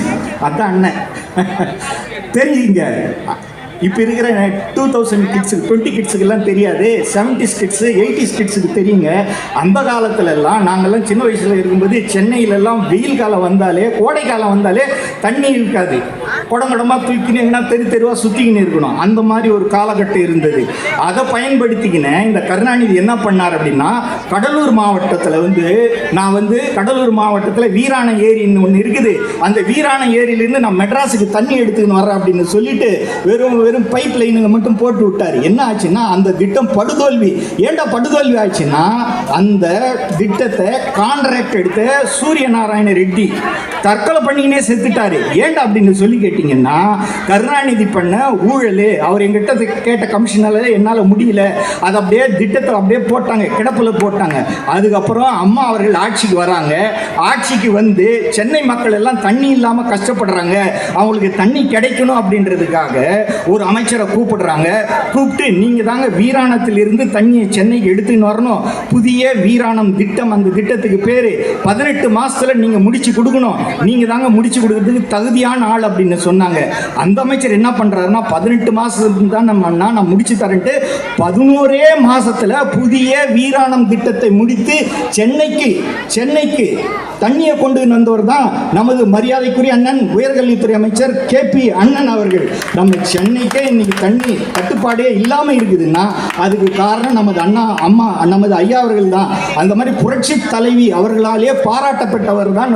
அதான் அண்ணன் தெரிஞ்சுங்க. இப்போ இருக்கிற 2000 கிட்ஸு 20 கிட்ஸுக்கெல்லாம் தெரியாது, 70s கிட்ஸு 80s கிட்ஸுக்கு தெரியுங்க. அந்த காலத்துலலாம் நாங்கள்லாம் சின்ன வயசில் இருக்கும்போது சென்னையிலலாம் வெயில் காலம் வந்தாலே, கோடை காலம் வந்தாலே தண்ணி இருக்காது, குடங்குடமாக தூக்கினீங்கன்னா தெருவாக சுற்றிக்கின்னு இருக்கணும். அந்த மாதிரி ஒரு காலகட்டம் இருந்தது. அதை பயன்படுத்திக்கினேன் இந்த கருணாநிதி என்ன பண்ணார் அப்படின்னா, கடலூர் மாவட்டத்தில் வந்து நான் வந்து கடலூர் மாவட்டத்தில் வீராண ஏரின்னு ஒன்று இருக்குது, அந்த வீராண ஏரியிலேருந்து நான் மெட்ராஸுக்கு தண்ணி எடுத்துக்கின்னு வரேன் அப்படின்னு சொல்லிட்டு வெறும் பைப் லைனுங்க மட்டும் போட்டு விட்டார். என்ன ஆச்சுன்னா அந்த திட்டம் படுதோல்வி. ஏண்டா படுதோல்வி ஆச்சுன்னா, அந்த திட்டத்தை கான்ட்ராக்ட் எடுத்த சூரிய நாராயண ரெட்டி தற்கொலை பண்ணிக்கினே செத்துட்டாரு. ஏண்டா அப்படின்னு சொல்லி கேட்டிங்கன்னா, கருணாநிதி பண்ண ஊழல், அவர் எங்கிட்ட கேட்ட கமிஷனால என்னால் முடியல, அதை அப்படியே திட்டத்தை அப்படியே போட்டாங்க, கிடப்பில் போட்டாங்க. அதுக்கப்புறம் அம்மா அவர்கள் ஆட்சிக்கு வராங்க. ஆட்சிக்கு வந்து சென்னை மக்கள் எல்லாம் தண்ணி இல்லாமல் கஷ்டப்படுறாங்க, அவங்களுக்கு தண்ணி கிடைக்கணும் அப்படின்றதுக்காக ஒரு அமைச்சரை கூப்பிடுறாங்க. கூப்பிட்டு நீங்கள் தாங்க வீராணத்தில் இருந்து தண்ணியை சென்னைக்கு எடுத்துன்னு வரணும், புதிய வீராணம் திட்டம், அந்த திட்டத்துக்கு பேர் 18 மாதத்தில் நீங்கள் முடிச்சு கொடுக்கணும், நீங்கள் தாங்க முடிச்சு கொடுக்கறதுக்கு தகுதியான ஆள் அப்படின்னு சொன்னாங்க. அந்த அமைச்சர் என்ன பண்ணுறாருன்னா 18 மாதத்துக்கு தான் நான் முடிச்சு தரேன்ட்டு 11 மாதத்தில் புதிய வீராணம் திட்டத்தை முடித்து சென்னைக்கு தண்ணியை கொண்டு வந்தவர் தான் நமது மரியாதைக்குரிய அண்ணன் உயர்கல்வித்துறை அமைச்சர் KP அண்ணன் அவர்கள். நம்ம சென்னைக்கே இன்னைக்கு தண்ணி தட்டுப்பாடே இல்லாமல் இருக்குதுன்னா அதுக்கு காரணம் நமது ஐயா அவர்கள் தான். அந்த மாதிரி புரட்சி தலைவி அவர்களாலே பாராட்டப்பட்டவர் தான்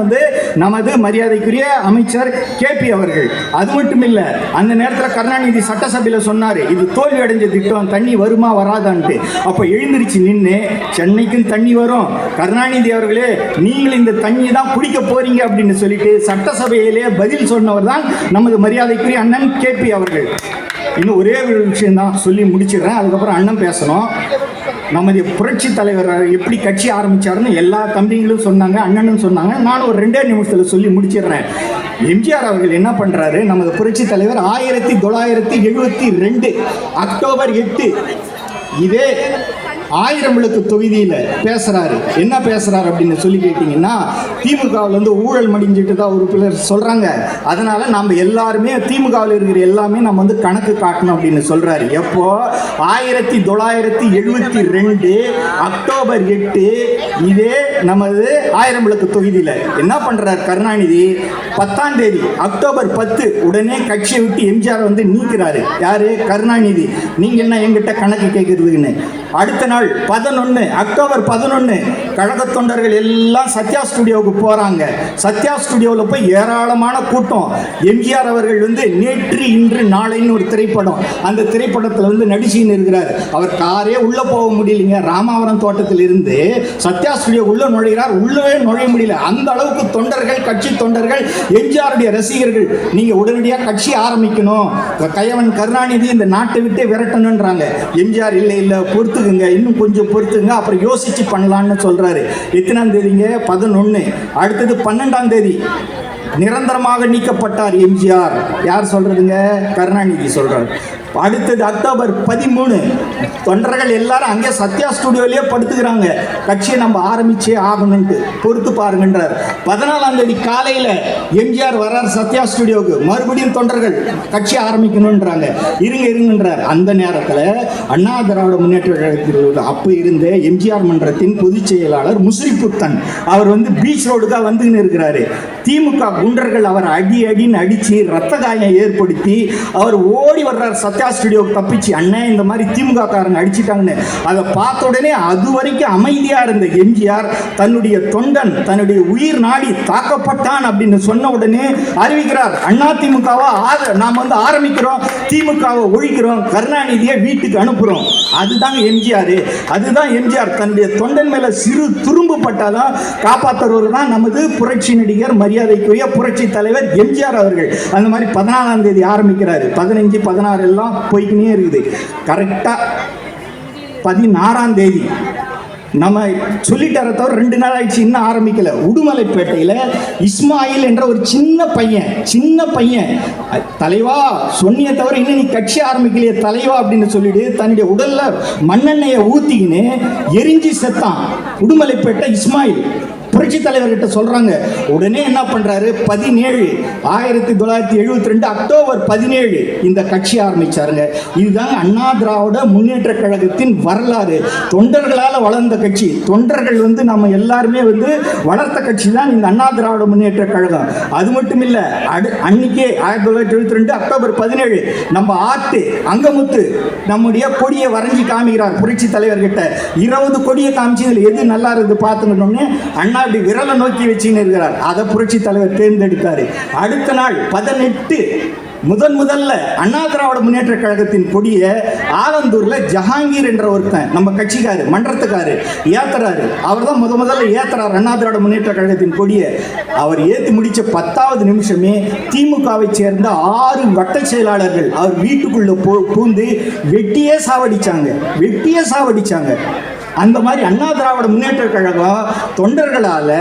நமது மரியாதைக்குரிய அமைச்சர் KP அவர்கள். அது மட்டும் இல்லை, அந்த நேரத்தில் கருணாநிதி சட்டசபையில் சொன்னார், இது தோல்வி அடைஞ்ச திட்டம், தண்ணி வருமா வராதான்ட்டு. அப்போ எழுந்திருச்சு நின்று சென்னைக்கும் தண்ணி வரும், கருணாநிதி அவர்களே நீங்கள் இந்த தண்ணி தான் குடிக்க போறீங்க அப்படின்னு சொல்லிட்டு சட்டசபையிலே பதில் சொன்னவர் தான் நமது மரியாதைக்குரிய அண்ணன் KP அவர்கள். இன்னும் ஒரே ஒரு விஷயம் தான் சொல்லி முடிச்சிடுறேன், அதுக்கப்புறம் அண்ணன் பேசணும். நமது புரட்சி தலைவர் எப்படி கட்சி ஆரம்பிச்சாருன்னு எல்லா தம்பிங்களும் சொன்னாங்க, அண்ணனும் சொன்னாங்க. நானும் ஒரு 2 நிமிஷத்தில் சொல்லி முடிச்சிடுறேன். எம்ஜிஆர் அவர்கள் என்ன பண்ணுறாரு, நமது புரட்சி தலைவர் 1972 அக்டோபர் 8 இதே 1000 விளக்கு தொகுதியில் பேசுகிறாரு. என்ன பேசுகிறாரு அப்படின்னு சொல்லி கேட்டிங்கன்னா, திமுகவில் ஊழல் மடிஞ்சிட்டு தான் ஒரு பிள்ளர் சொல்கிறாங்க, அதனால் நம்ம எல்லாருமே திமுகவில் இருக்கிற எல்லாமே நம்ம கணக்கு காட்டணும் அப்படின்னு சொல்கிறாரு. எப்போ 1972 அக்டோபர் 8 இதே நமது 1000 விளக்கு தொகுதியில் என்ன பண்ணுறாரு கருணாநிதி, 10ஆம் தேதி அக்டோபர் 10 உடனே கட்சியை விட்டு எம்ஜிஆர் நீக்கிறாரு. யாரு? கருணாநிதி. நீங்கள் என்ன எங்கிட்ட கணக்கு கேட்குறதுக்குன்னு. அடுத்த நாள் 11 அக்டோபர் 11 கழக தொண்டர்கள் எல்லாம் சத்யா ஸ்டுடியோவுக்கு போறாங்க. சத்யா ஸ்டுடியோவில் போய் ஏராளமான கூட்டம். எம்ஜிஆர் அவர்கள் நேற்று இன்று நாளைன்னு ஒரு திரைப்படம், அந்த திரைப்படத்தில் நடிச்சுன்னு இருக்கிறார். அவர் காரே உள்ள போக முடியலைங்க. ராமாவரம் தோட்டத்தில் இருந்து சத்யா ஸ்டுடியோ உள்ள நுழைகிறார், உள்ளவே நுழைய முடியல. அந்த அளவுக்கு தொண்டர்கள், கட்சி தொண்டர்கள், எம்ஜிஆருடைய ரசிகர்கள். நீங்க உடனடியாக கட்சி ஆரம்பிக்கணும், கயவன் கருணாநிதி இந்த நாட்டை விட்டு விரட்டணுன்றாங்க. எம்ஜிஆர் இல்லை பொறுத்துக்குங்க, இன்னும் கொஞ்சம் பொறுத்துங்க, அப்புறம் யோசிச்சு பண்ணலான்னு சொல்றாரு. எத்தனாம் தேதிங்க? 11. அடுத்தது 12ஆம் தேதி நிரந்தரமாக நீக்கப்பட்டார் எம்ஜிஆர். யார் சொல்றதுங்க? கருணாநிதி சொல்றாரு. அடுத்தது அக்டோபர் 13 தொண்டர்கள் எல்லாரும் அங்கே சத்யா ஸ்டுடியோலேயே படுத்துக்கிறாங்க, கட்சியை நம்ம ஆரம்பிச்சே ஆகணும்ட்டு, பொறுத்து பாருங்கன்றார். 14ஆம் தேதி காலையில் எம்ஜிஆர் வர்றார் சத்யா ஸ்டுடியோவுக்கு, மறுபடியும் தொண்டர்கள் கட்சி ஆரம்பிக்கணுன்றாங்க. இருங்கன்றார். அந்த நேரத்தில் அண்ணா திராவிட முன்னேற்ற கழகத்தில் அப்போ இருந்த எம்ஜிஆர் மன்றத்தின் பொதுச் செயலாளர் முஸ்ரிபுத்தன் அவர் பீச் ரோடுக்காக வந்துன்னு இருக்கிறாரு. திமுக குண்டர்கள் அவர் அடின்னு அடித்து ரத்த காயம் ஏற்படுத்தி அவர் ஓடி வர்றார் சத்யா ஸ்டுடியோவுக்கு தப்பிச்சு. அண்ணன் இந்த மாதிரி திமுக காரங்க அடிச்சிட்டாங்கன்னு. அதை பார்த்த உடனே அது வரைக்கும் அமைதியாக இருந்த எம்ஜிஆர் தன்னுடைய தொண்டன் தன்னுடைய உயிர் நாடி தாக்கப்பட்டான் அப்படின்னு சொன்ன உடனே அறிவிக்கிறார், அண்ணா திமுகவை நாம் ஆரம்பிக்கிறோம், திமுகவை ஒழிக்கிறோம், கருணாநிதியை வீட்டுக்கு அனுப்புகிறோம். அதுதான் எம்ஜிஆர். அதுதான் எம்ஜிஆர் தன்னுடைய தொண்டன் மேலே சிறு துரும்பு பட்டாலும் காப்பாற்றுறவர் தான் நமது புரட்சி நடிகர், மரியாதைக்குரிய புரட்சி தலைவர் எம்ஜிஆர் அவர்கள். அந்த மாதிரி 14ஆம் தேதி ஆரம்பிக்கிறாரு. 15, 16 எல்லாம் போய்க்கினே இருக்குது. கரெக்டாக 16ஆம் தேதி நம்ம சொல்லிட்டார தவிர 2 நாள் ஆயிடுச்சு, இன்னும் ஆரம்பிக்கல. உடுமலைப்பேட்டையில் இஸ்மாயில் என்ற ஒரு சின்ன பையன் தலைவா சொன்னிய தவிர இன்னும் நீ கட்சி ஆரம்பிக்கலையே தலைவா அப்படின்னு சொல்லிட்டு தன்னுடைய உடல்ல மண்ணெண்ணெயை ஊத்திக்கின்னு எரிஞ்சு செத்தான். உடுமலைப்பேட்டை இஸ்மாயில் புரட்சி தலைவர்கிட்ட சொல்றாங்க. உடனே என்ன பண்றாரு, 1972 அக்டோபர் 17 இந்த கட்சி ஆரம்பிச்சாருங்க. இதுதான் அண்ணா திராவிட முன்னேற்ற கழகத்தின் வரலாறு. தொண்டர்களால் வளர்ந்த கட்சி, தொண்டர்கள் நம்ம எல்லாருமே வளர்த்த கட்சி தான் இந்த அண்ணா திராவிட முன்னேற்ற கழகம். அது மட்டும் இல்ல, அன்னைக்கே 1972 அக்டோபர் 17 நம்ம அங்கமுத்து நம்முடைய கொடியை வரைஞ்சி காமிக்கிறார் புரட்சி தலைவர்கிட்ட. 20 கொடியை காமிச்சு இதுல எது நல்லா இருக்குது பார்த்துக்கணும்னு அண்ணா அப்படி விரலை நோக்கி வச்சுன்னு இருக்கிறார். அதை புரட்சி தலைவர் தேர்ந்தெடுத்தாரு. அடுத்த நாள் 18 முதல்ல அண்ணா திராவிட முன்னேற்ற கழகத்தின் கொடியை ஆலந்தூர்ல ஜஹாங்கீர் என்ற ஒருத்தன் நம்ம கட்சிக்காரு மன்றத்துக்காரு ஏத்துறாரு. அவர் தான் முதல்ல ஏத்துறாரு அண்ணா திராவிட முன்னேற்ற கழகத்தின் கொடியை. அவர் ஏற்றி முடிச்ச 10வது நிமிஷமே திமுகவை சேர்ந்த 6 வட்ட செயலாளர்கள் அவர் வீட்டுக்குள்ள பூந்து வெட்டியே சாவடிச்சாங்க. அந்த மாதிரி அண்ணா திராவிட முன்னேற்ற கழகம் தொண்டர்களால்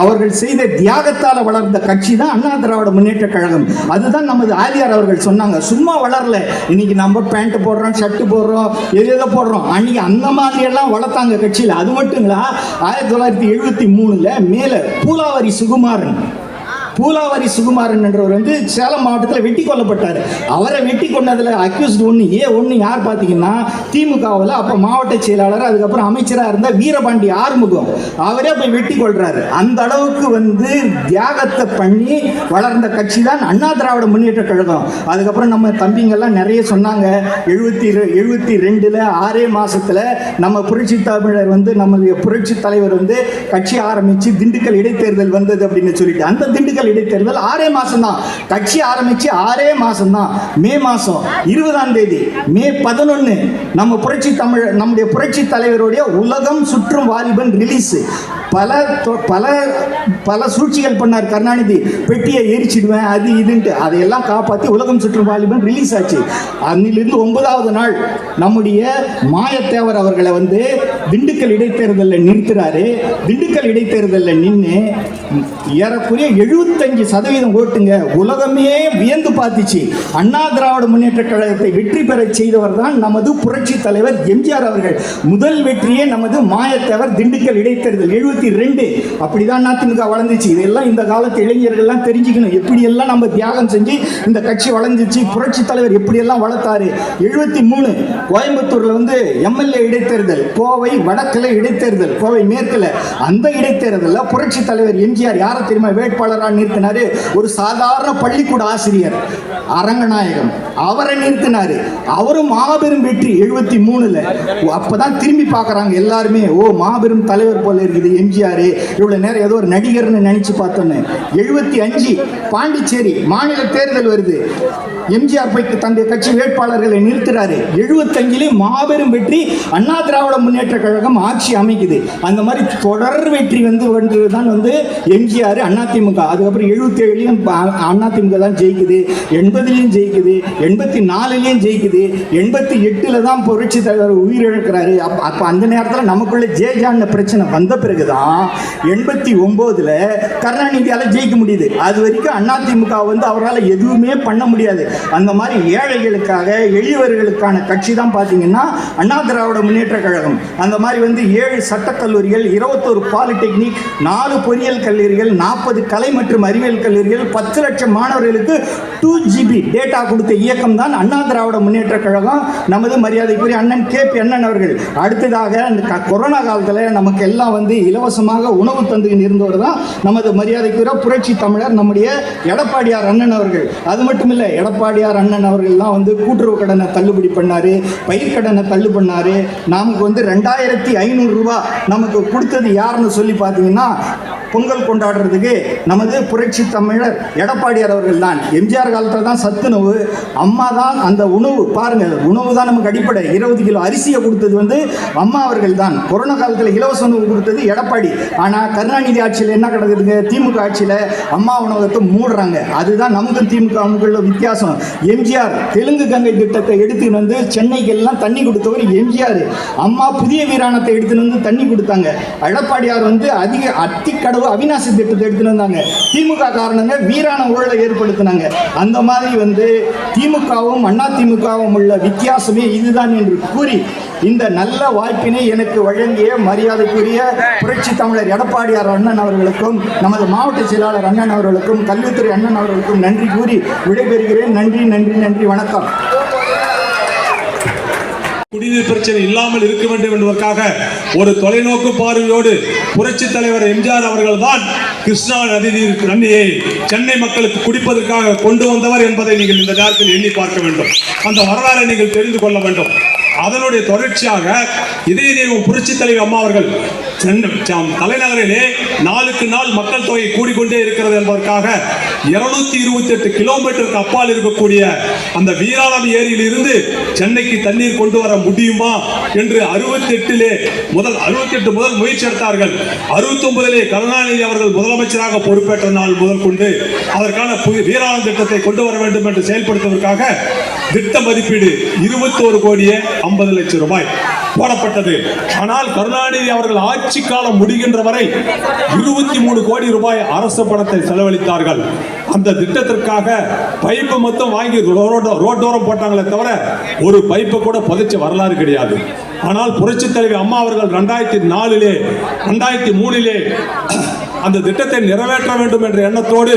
அவர்கள் செய்த தியாகத்தால் வளர்ந்த கட்சி தான் அண்ணா திராவிட முன்னேற்ற கழகம். அதுதான் நமது ஆலியார் அவர்கள் சொன்னாங்க. சும்மா வளரல, இன்னைக்கு நம்ம பேண்ட் போடுறோம், ஷர்ட் போடுறோம், எதை போடுறோம். அன்னைக்கு அந்த மாதிரி எல்லாம் வளர்த்தாங்க கட்சியில். அது மட்டுங்களா, 1973 மேல பூலாவரி சுகுமாரன் என்றவர் வந்து சேலம் மாவட்டத்தில் வெட்டி கொல்லப்பட்டார். அவரை வெட்டி கொண்டதில் அக்யூஸ்ட் ஒன்று யார் பார்த்தீங்கன்னா திமுகவில் அப்போ மாவட்ட செயலாளர், அதுக்கப்புறம் அமைச்சராக இருந்த வீரபாண்டி ஆறுமுகம். அவரே போய் வெட்டி கொள்றாரு. அந்த அளவுக்கு வந்து தியாகத்தை பண்ணி வளர்ந்த கட்சி தான் அண்ணா திராவிட முன்னேற்ற கழகம். அதுக்கப்புறம் நம்ம தம்பிங்கெல்லாம் நிறைய சொன்னாங்க. 72 6 மாசத்துல நம்ம புரட்சி தமிழர் வந்து நம்முடைய புரட்சி தலைவர் வந்து கட்சி ஆரம்பித்து திண்டுக்கல் இடைத்தேர்தல் வந்தது அப்படின்னு சொல்லிட்டு, அந்த திண்டுக்கல் இடைத்தேர்தல் 6 மாசம் தான். கட்சி ஆரம்பிச்சு 6 மாசம் தான். மே மாசம் 20ஆம் தேதி, மே 11 நம்முடைய புரட்சி தலைவருடைய உலகம் சுற்றும் வாலிபன் ரிலீஸ். பல சூழ்ச்சிகள் பண்ணார் கருணாநிதி. பெட்டியை எரிச்சிடுவேன் அது இதுன்ட்டு, அதையெல்லாம் காப்பாற்றி உலகம் சுற்றும் வாலிபன் ரிலீஸ் ஆச்சு. அன்னிலிருந்து 9வது நாள் நம்முடைய மாயத்தேவர் அவர்களை வந்து திண்டுக்கல் இடைத்தேர்தலில் நிறுத்துறாரு. திண்டுக்கல் இடைத்தேர்தலில் நின்று ஏறக்குறைய 75% ஓட்டுங்க. உலகமே வியந்து பார்த்துச்சு. அண்ணா திராவிட முன்னேற்ற கழகத்தை வெற்றி பெற செய்தவர் தான் நமது புரட்சி தலைவர் எம்ஜிஆர் அவர்கள். முதல் வெற்றியே நமது மாயத்தேவர் திண்டுக்கல் இடைத்தேர்தல் 72. அப்படிதான் அதிமுக வளர்ந்துச்சு. இதெல்லாம் இந்த காலத்து இளைஞர்கள்லாம் தெரிஞ்சுக்கணும். எப்படியெல்லாம் நம்ம தியாகம் செஞ்சு இந்த கட்சி வளர்ந்துச்சு, புரட்சி தலைவர் எப்படியெல்லாம் வளர்த்தாரு. 73 கோயம்புத்தூர்ல வந்து எம்எல்ஏ இடைத்தேர்தல், கோவை வடக்கில் இடைத்தேர்தல், கோவை மேற்கில். அந்த இடைத்தேர்தலில் புரட்சி தலைவர் எம்ஜிஆர் யாரை தெரியுமா வேட்பாளராக நிறுத்தினாரு? ஒரு சாதாரண பள்ளிக்கூட ஆசிரியர் அரங்கநாயகம், அவரை நிறுத்தினாரு. அவரும் மாபெரும் வெற்றி 73. அப்பதான் திரும்பி பார்க்கறாங்க எல்லாருமே, ஓ மாபெரும் தலைவர் போல இருக்குது எம்ஜிஆர். இவ்வளவு நேரம் ஏதோ ஒரு நடிகர்னு நினைச்சு பார்த்தோன்னு. 75 பாண்டிச்சேரி மாநில தேர்தல் வருது. எம்ஜிஆர் போய் தன்னுடைய கட்சி வேட்பாளர்களை நிறுத்துறாரு. 75 மாபெரும் வெற்றி. அண்ணா திராவிட முன்னேற்ற கழகம் ஆட்சி அமைக்குது. அந்த மாதிரி தொடர் வெற்றி தான் வந்து எம்ஜிஆர் அதிமுக. அதுக்கப்புறம் 77 அதிமுக தான் ஜெயிக்குது, 80 ஜெயிக்குது, 84 ஜெயிக்குது, 88 தான் புரட்சி தலைவர் உயிரிழக்கிறாரு. அப்ப அந்த நேரத்தில் நமக்குள்ள ஜேஜான பிரச்சனை வந்த பிறகுதான் 89 கருணாநிதியால ஜெயிக்க முடியுது. அது வரைக்கும் அதிமுக வந்து அவரால் எதுவுமே பண்ண முடியாது. அந்த மாதிரி ஏழைகளுக்காக எளியவர்களுக்கான கட்சி தான் பார்த்தீங்கன்னா அண்ணா திராவிட முன்னேற்ற கழகம். அந்த மாதிரி வந்து 7 சட்டக்கல்லூரிகள், 21 பாலிடெக்னிக், 4 பொறியியல் கல்லூரிகள், 40 கலை மற்றும் அறிவியல் கல்லூரிகள், 10 லட்சம் மாணவர்களுக்கு 2GB டேட்டா கொடுத்த இயக்கம் தான் அண்ணா திராவிட முன்னேற்ற கழகம். நமது மரியாதைக்குரிய அண்ணன் KP அண்ணன் அவர்கள். அடுத்ததாக இந்த கொரோனா காலத்தில் நமக்கு எல்லாம் வந்து இலவசமாக உணவு தந்து இருந்தவர் தான் நமது மரியாதைக்குரிய புரட்சி தமிழர் நம்முடைய எடப்பாடியார் அண்ணன் அவர்கள். அது மட்டும் இல்லை, எடப்பாடியார் அண்ணன் அவர்கள் தான் வந்து கூட்டுறவு கடனை தள்ளுபடி பண்ணாரு, பயிர் கடனை தள்ளு பண்ணாரு. நமக்கு வந்து 2500 ரூபாய் நமக்கு கொடுத்தது யாருன்னு சொல்லி பார்த்தீங்கன்னா, பொங்கல் கொண்டாடுறதுக்கு நமது புரட்சி தமிழர் எடப்பாடியார் அவர்கள் தான். எம்ஜிஆர் காலத்தில் தான் சத்துணவு, அம்மா தான் அந்த உணவு. பாருங்க, உணவு தான் நமக்கு அடிப்படை. 20 கிலோ அரிசியை கொடுத்தது வந்து அம்மா அவர்கள் தான். கொரோனா காலத்தில் இலவச உணவு கொடுத்தது எடப்பாடி. ஆனால் கருணாநிதி ஆட்சியில் என்ன கிடக்குதுங்க, திமுக ஆட்சியில் அம்மா உணவகத்தை மூடுறாங்க. அதுதான் நமக்கும் திமுக வித்தியாசம். எம்ஜிஆர் தெலுங்கு கங்கை திட்டத்தை எடுத்துன்னு வந்து சென்னைக்கு எல்லாம் தண்ணி கொடுத்தவர் எம்ஜிஆர். அம்மா புதிய வீராணத்தை எடுத்துன்னு வந்து தண்ணி கொடுத்தாங்க. எடப்பாடியார் வந்து அத்திக்கடவு அவிநாசி திட்டத்தை எடுத்துன்னு வந்தாங்க. திமுக காரணங்க வீராண ஊழலை ஏற்படுத்தினாங்க. அந்த மாதிரி வந்து திமுகவும் அதிமுகவும் உள்ள வித்தியாசமே இதுதான் என்று கூறி இந்த நல்ல வாய்ப்பினை எனக்கு வழங்கிய மரியாதைக்குரிய புரட்சி தமிழர் எடப்பாடியார் அண்ணன் அவர்களுக்கும், நமது மாவட்ட செயலாளர் அண்ணன் அவர்களுக்கும், கல்வித்துறை அண்ணன் அவர்களுக்கும் நன்றி கூறி விடைபெறுகிறேன். நன்றி நன்றி நன்றி, வணக்கம். குடிநீர் பிரச்சனை இல்லாமல் இருக்க வேண்டும் என்பதற்காக ஒரு தொலைநோக்கு பார்வையோடு புரட்சி தலைவர் எம்ஜிஆர் அவர்கள் தான் கிருஷ்ணா நதியை சென்னை மக்களுக்கு குடிப்பதற்காக கொண்டு வந்தவர் என்பதை நீங்கள் இந்த நேரத்தில் எண்ணி பார்க்க வேண்டும். அந்த வரலாறை நீங்கள் தெரிந்து கொள்ள வேண்டும். அதனுடைய தொடர்ச்சியாக இதே புரட்சி தலைவர் அம்மா அவர்கள் தலைநகரிலே நாளுக்கு நாள் மக்கள் தொகை கூடிக்கொண்டே இருக்கிறது என்பதற்காக 228 கிலோமீட்டருக்கு அப்பால் இருக்கக்கூடிய அந்த வீராணம் ஏரியில் இருந்து சென்னைக்கு தண்ணீர் கொண்டு வர முடியுமா என்று 68 முதல் முயற்சி எடுத்தார்கள். 69 கருணாநிதி அவர்கள் முதலமைச்சராக பொறுப்பேற்ற நாள் முதல் கொண்டு அதற்கான வீராணம் திட்டத்தை கொண்டு வர வேண்டும் என்று செயல்படுத்துவதற்காக திட்ட மதிப்பீடு 21,50,00,000 ரூபாய். போடப்பட்டது. ஆனால் கருணாநிதி அவர்கள் ஆட்சி காலம் முடிகின்ற வரை 23 கோடி ரூபாய் அரசு பணத்தை செலவழித்தார்கள். அந்த திட்டத்திற்காக பைப்பு மொத்தம் வாங்கி ரோட்டோரம் போட்டாங்களே தவிர ஒரு பைப்பை கூட புதைச்ச வரலாறு கிடையாது. ஆனால் புரட்சி தலைவி அம்மா அவர்கள் 2004 2003 அந்த திட்டத்தை நிறைவேற்ற வேண்டும் என்ற எண்ணத்தோடு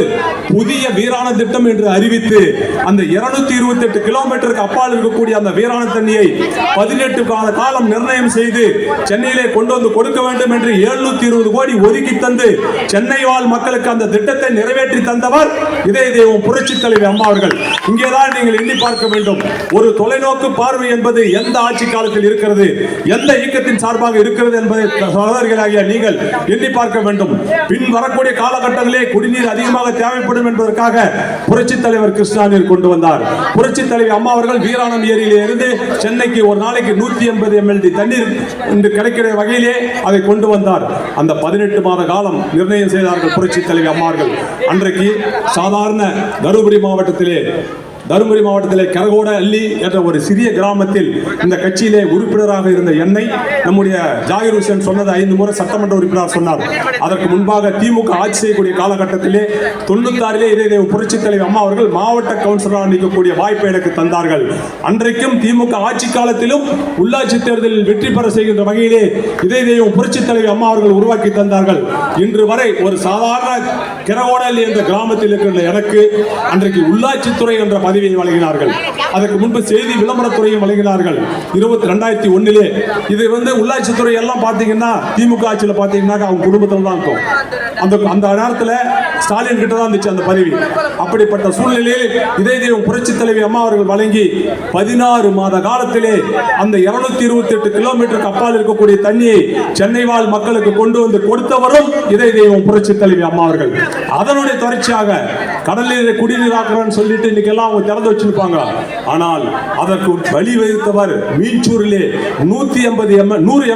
புதிய வீராண திட்டம் என்று அறிவித்து அந்த 228 கிலோமீட்டருக்கு அப்பால் இருக்கக்கூடிய அந்த வீராண தண்ணியை 18 காலம் நிர்ணயம் செய்து சென்னையிலே கொண்டு வந்து கொடுக்க வேண்டும் என்று 720 கோடி ஒதுக்கி தந்து சென்னை வாழ் மக்களுக்கு அந்த திட்டத்தை நிறைவேற்றி தந்தவர் இதய தெய்வம் புரட்சி தலைவி அம்மா அவர்கள். இங்கேதான் நீங்கள் எண்ணி பார்க்க வேண்டும். ஒரு தொலைநோக்கு பார்வை என்பது எந்த ஆட்சி காலத்தில் இருக்கிறது, எந்த இயக்கத்தின் சார்பாக இருக்கிறது என்பதை சகோதரிகளாகிய நீங்கள் எண்ணி பார்க்க வேண்டும். பின் வரக்கூடிய காலகட்டத்திலே குடிநீர் அதிகமாக தேவைப்படும் என்பதற்காக புரட்சி தலைவர் கிருஷ்ணாநீர் கொண்டு வந்தார். புரட்சி தலைவி அம்மா அவர்கள் வீராணம் ஏரியிலே இருந்து சென்னைக்கு ஒரு நாளைக்கு 180 mld தண்ணீர் இன்று கிடைக்கிற வகையிலே அதை கொண்டு வந்தார். அந்த 18 மாத காலம் நிர்ணயம் செய்தார்கள் புரட்சி தலைவி அம்மா அவர்கள். அன்றைக்கு சாதாரண தருமபுரி மாவட்டத்திலே கரகோட அள்ளி என்ற ஒரு சிறிய கிராமத்தில் இந்த கட்சியிலே உறுப்பினராக இருந்த என்னை நம்முடைய ஜாகிர் ஹுசேன் சொன்னது 5 முறை சட்டமன்ற உறுப்பினர் சொன்னார். அதற்கு முன்பாக திமுக ஆட்சி செய்யக்கூடிய காலகட்டத்திலே 96 இதய புரட்சி தலைவி அம்மா அவர்கள் மாவட்ட கவுன்சிலராக நிற்கக்கூடிய வாய்ப்பை எனக்கு தந்தார்கள். அன்றைக்கும் திமுக ஆட்சி காலத்திலும் உள்ளாட்சி தேர்தலில் வெற்றி பெற செய்கின்ற வகையிலே இதய தெய்வம் புரட்சி தலைவி அம்மா அவர்கள் உருவாக்கி தந்தார்கள். இன்று வரை ஒரு சாதாரண கரகோடல்லி என்ற கிராமத்தில் இருக்கின்ற எனக்கு அன்றைக்கு உள்ளாட்சித்துறை என்ற பதவியை வழங்கினார்கள். அதற்கு முன்பு செய்தி விளம்பரத்துறையும் வழங்கினார்கள். 2001 இது உள்ளாட்சித்துறை எல்லாம் பாத்தீங்கன்னா திமுக ஆட்சியில் பாத்தீங்கன்னா அவங்க குடும்பத்தில் தான் இருக்கும். அந்த நேரத்தில் ஸ்டாலின் கிட்ட தான் இருந்துச்சு அந்த பதவி. அப்படிப்பட்ட சூழ்நிலையில் இதய தெய்வம் புரட்சி தலைவி அம்மா அவர்கள் வழங்கி 16 மாத காலத்திலே அந்த 228 கிலோமீட்டருக்கு அப்பால் இருக்கக்கூடிய தண்ணியை சென்னை வாழ் மக்களுக்கு கொண்டு வந்து கொடுத்தவரும் இதய தெய்வம் புரட்சி தலைவி அம்மா அவர்கள். அதனுடைய தொடர்ச்சியாக கடலில் குடிநீராக்குறன்னு சொல்லிட்டு இன்னைக்கு எல்லாம் அவங்க திறந்து வச்சிருப்பாங்க. ஆனால் அதற்கு வழிவகுத்தவர் மீஞ்சூரிலே 100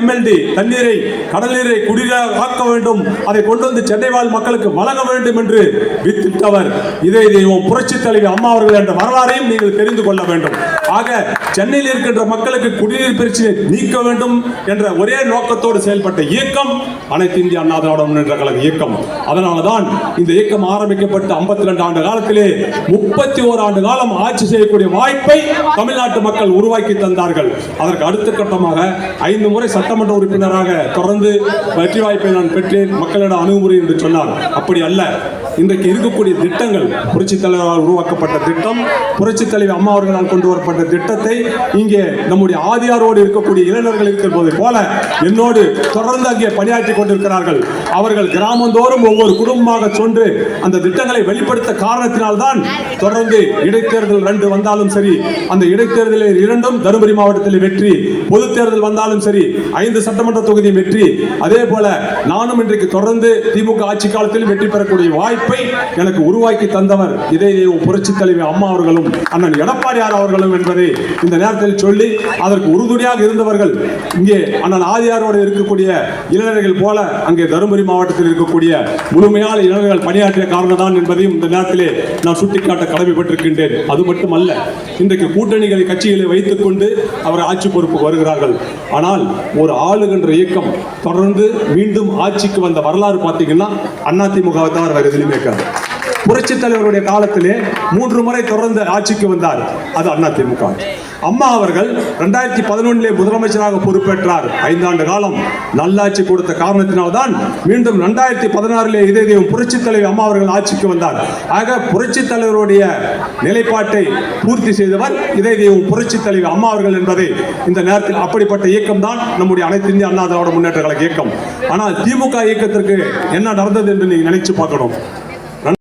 mld தண்ணீரை கடலீரை குடிநீராக்க வேண்டும், அதை கொண்டு வந்து சென்னை வாழ் மக்களுக்கு வழங்க வேண்டும் என்று வித்திட்டவர் இதய தெய்வம் புரட்சி தலைவி அம்மா அவர்கள் என்ற வரலாறையும் நீங்கள் தெரிந்து கொள்ள வேண்டும். ஆக சென்னையில் இருக்கின்ற மக்களுக்கு குடிநீர் பிரச்சனை நீக்க வேண்டும் என்ற ஒரே நோக்கத்தோடு செயல்பட்ட இயக்கம் அனைத்து இந்திய அண்ணா திராவிட முன்னேற்ற கழக இயக்கம். அதனால்தான் இந்த இயக்கம் ஆரம்பிக்கப்பட்டு 52 ஆண்டு காலத்திலே 31 ஆண்டு காலம் ஆட்சி செய்யக்கூடிய வாய்ப்பை தமிழ்நாட்டு மக்கள் உருவாக்கி தந்தார்கள். அதற்கு அடுத்த கட்டமாக 5 முறை சட்டமன்ற உறுப்பினராக தொடர்ந்து வெற்றி வாய்ப்பை நான் பெற்றேன், மக்களிடம் அணுகுமுறை என்று சொன்னார். அப்படி அல்ல, இன்றைக்கு இருக்கக்கூடிய திட்டங்கள் புரட்சி தலைவரால் உருவாக்கப்பட்ட திட்டம், புரட்சி தலைவி அம்மா அவர்களால் கொண்டு வரப்பட்ட திட்டத்தை இங்கே நம்முடைய ஆதியாரோடு இருக்கக்கூடிய இளைஞர்கள் இருக்கிறது போல என்னோடு தொடர்ந்து அங்கே பணியாற்றி கொண்டிருக்கிறார்கள். அவர்கள் கிராமந்தோறும் ஒவ்வொரு குடும்பமாக சென்று அந்த திட்டங்களை வெளிப்படுத்த காரணத்தினால்தான் தொடர்ந்து இடைத்தேர்தல் 2 வந்தாலும் சரி, அந்த இடைத்தேர்தலில் 2ம் தருமபுரி மாவட்டத்தில் வெற்றி, பொது தேர்தல் வந்தாலும் சரி 5 சட்டமன்ற தொகுதி வெற்றி. அதே போல நானும் இன்றைக்கு தொடர்ந்து திமுக ஆட்சி காலத்தில் வெற்றி பெறக்கூடிய வாய்ப்பை எனக்கு உருவாக்கி தந்தவர் இதய தெய்வம் புரட்சி தலைவி அம்மா அவர்களும் அண்ணன் எடப்பாடியார் அவர்களும் என்பதை இந்த நேரத்தில் சொல்லி, அதற்கு உறுதுணையாக இருந்தவர்கள் இங்கே அண்ணன் ஆதியாரோடு இருக்கக்கூடிய இளைஞர்கள் போல அங்கே தருமபுரி மாவட்டத்தில் இருக்கக்கூடிய முழுமையான இளைஞர்கள் பணியாற்றிய காரணம் தான் என்பதையும் இந்த நேரத்திலே நான் சுட்டிக்காட்ட கடமைப்பட்டிருக்கின்றேன். அது மட்டுமல்ல, இன்றைக்கு கூட்டணிகளை கட்சிகளை வைத்துக் கொண்டு அவர் ஆட்சி பொறுப்புக்கு வருகிறார்கள். ஆனால் ஒரு ஆளுகின்ற இயக்கம் தொடர்ந்து மீண்டும் ஆட்சிக்கு வந்த வரலாறு பார்த்தீங்கன்னா அதிமுகவை தவிர வேறு எதுவுமே இருக்காது. புரட்சி தலைவருடைய காலத்திலே 3 முறை தொடர்ந்து ஆட்சிக்கு வந்தார், அது அதிமுக. அம்மா அவர்கள் 2011 முதலமைச்சராக பொறுப்பேற்றார். 5 ஆண்டு காலம் நல்லாட்சி கொடுத்த காரணத்தினால்தான் மீண்டும் 2016 இதய தெய்வம் புரட்சி தலைவி அம்மா அவர்கள் ஆட்சிக்கு வந்தார். ஆக புரட்சி தலைவருடைய நிலைப்பாட்டை பூர்த்தி செய்தவர் இதய தெய்வம் புரட்சி தலைவி அம்மா அவர்கள் என்பதை இந்த நேரத்தில் அப்படிப்பட்ட இயக்கம் தான் நம்முடைய அனைத்து இந்திய அண்ணா திராவிட முன்னேற்ற கழக இயக்கம். ஆனால் திமுக இயக்கத்திற்கு என்ன நடந்தது என்று நீங்க நினைச்சு பார்க்கணும்.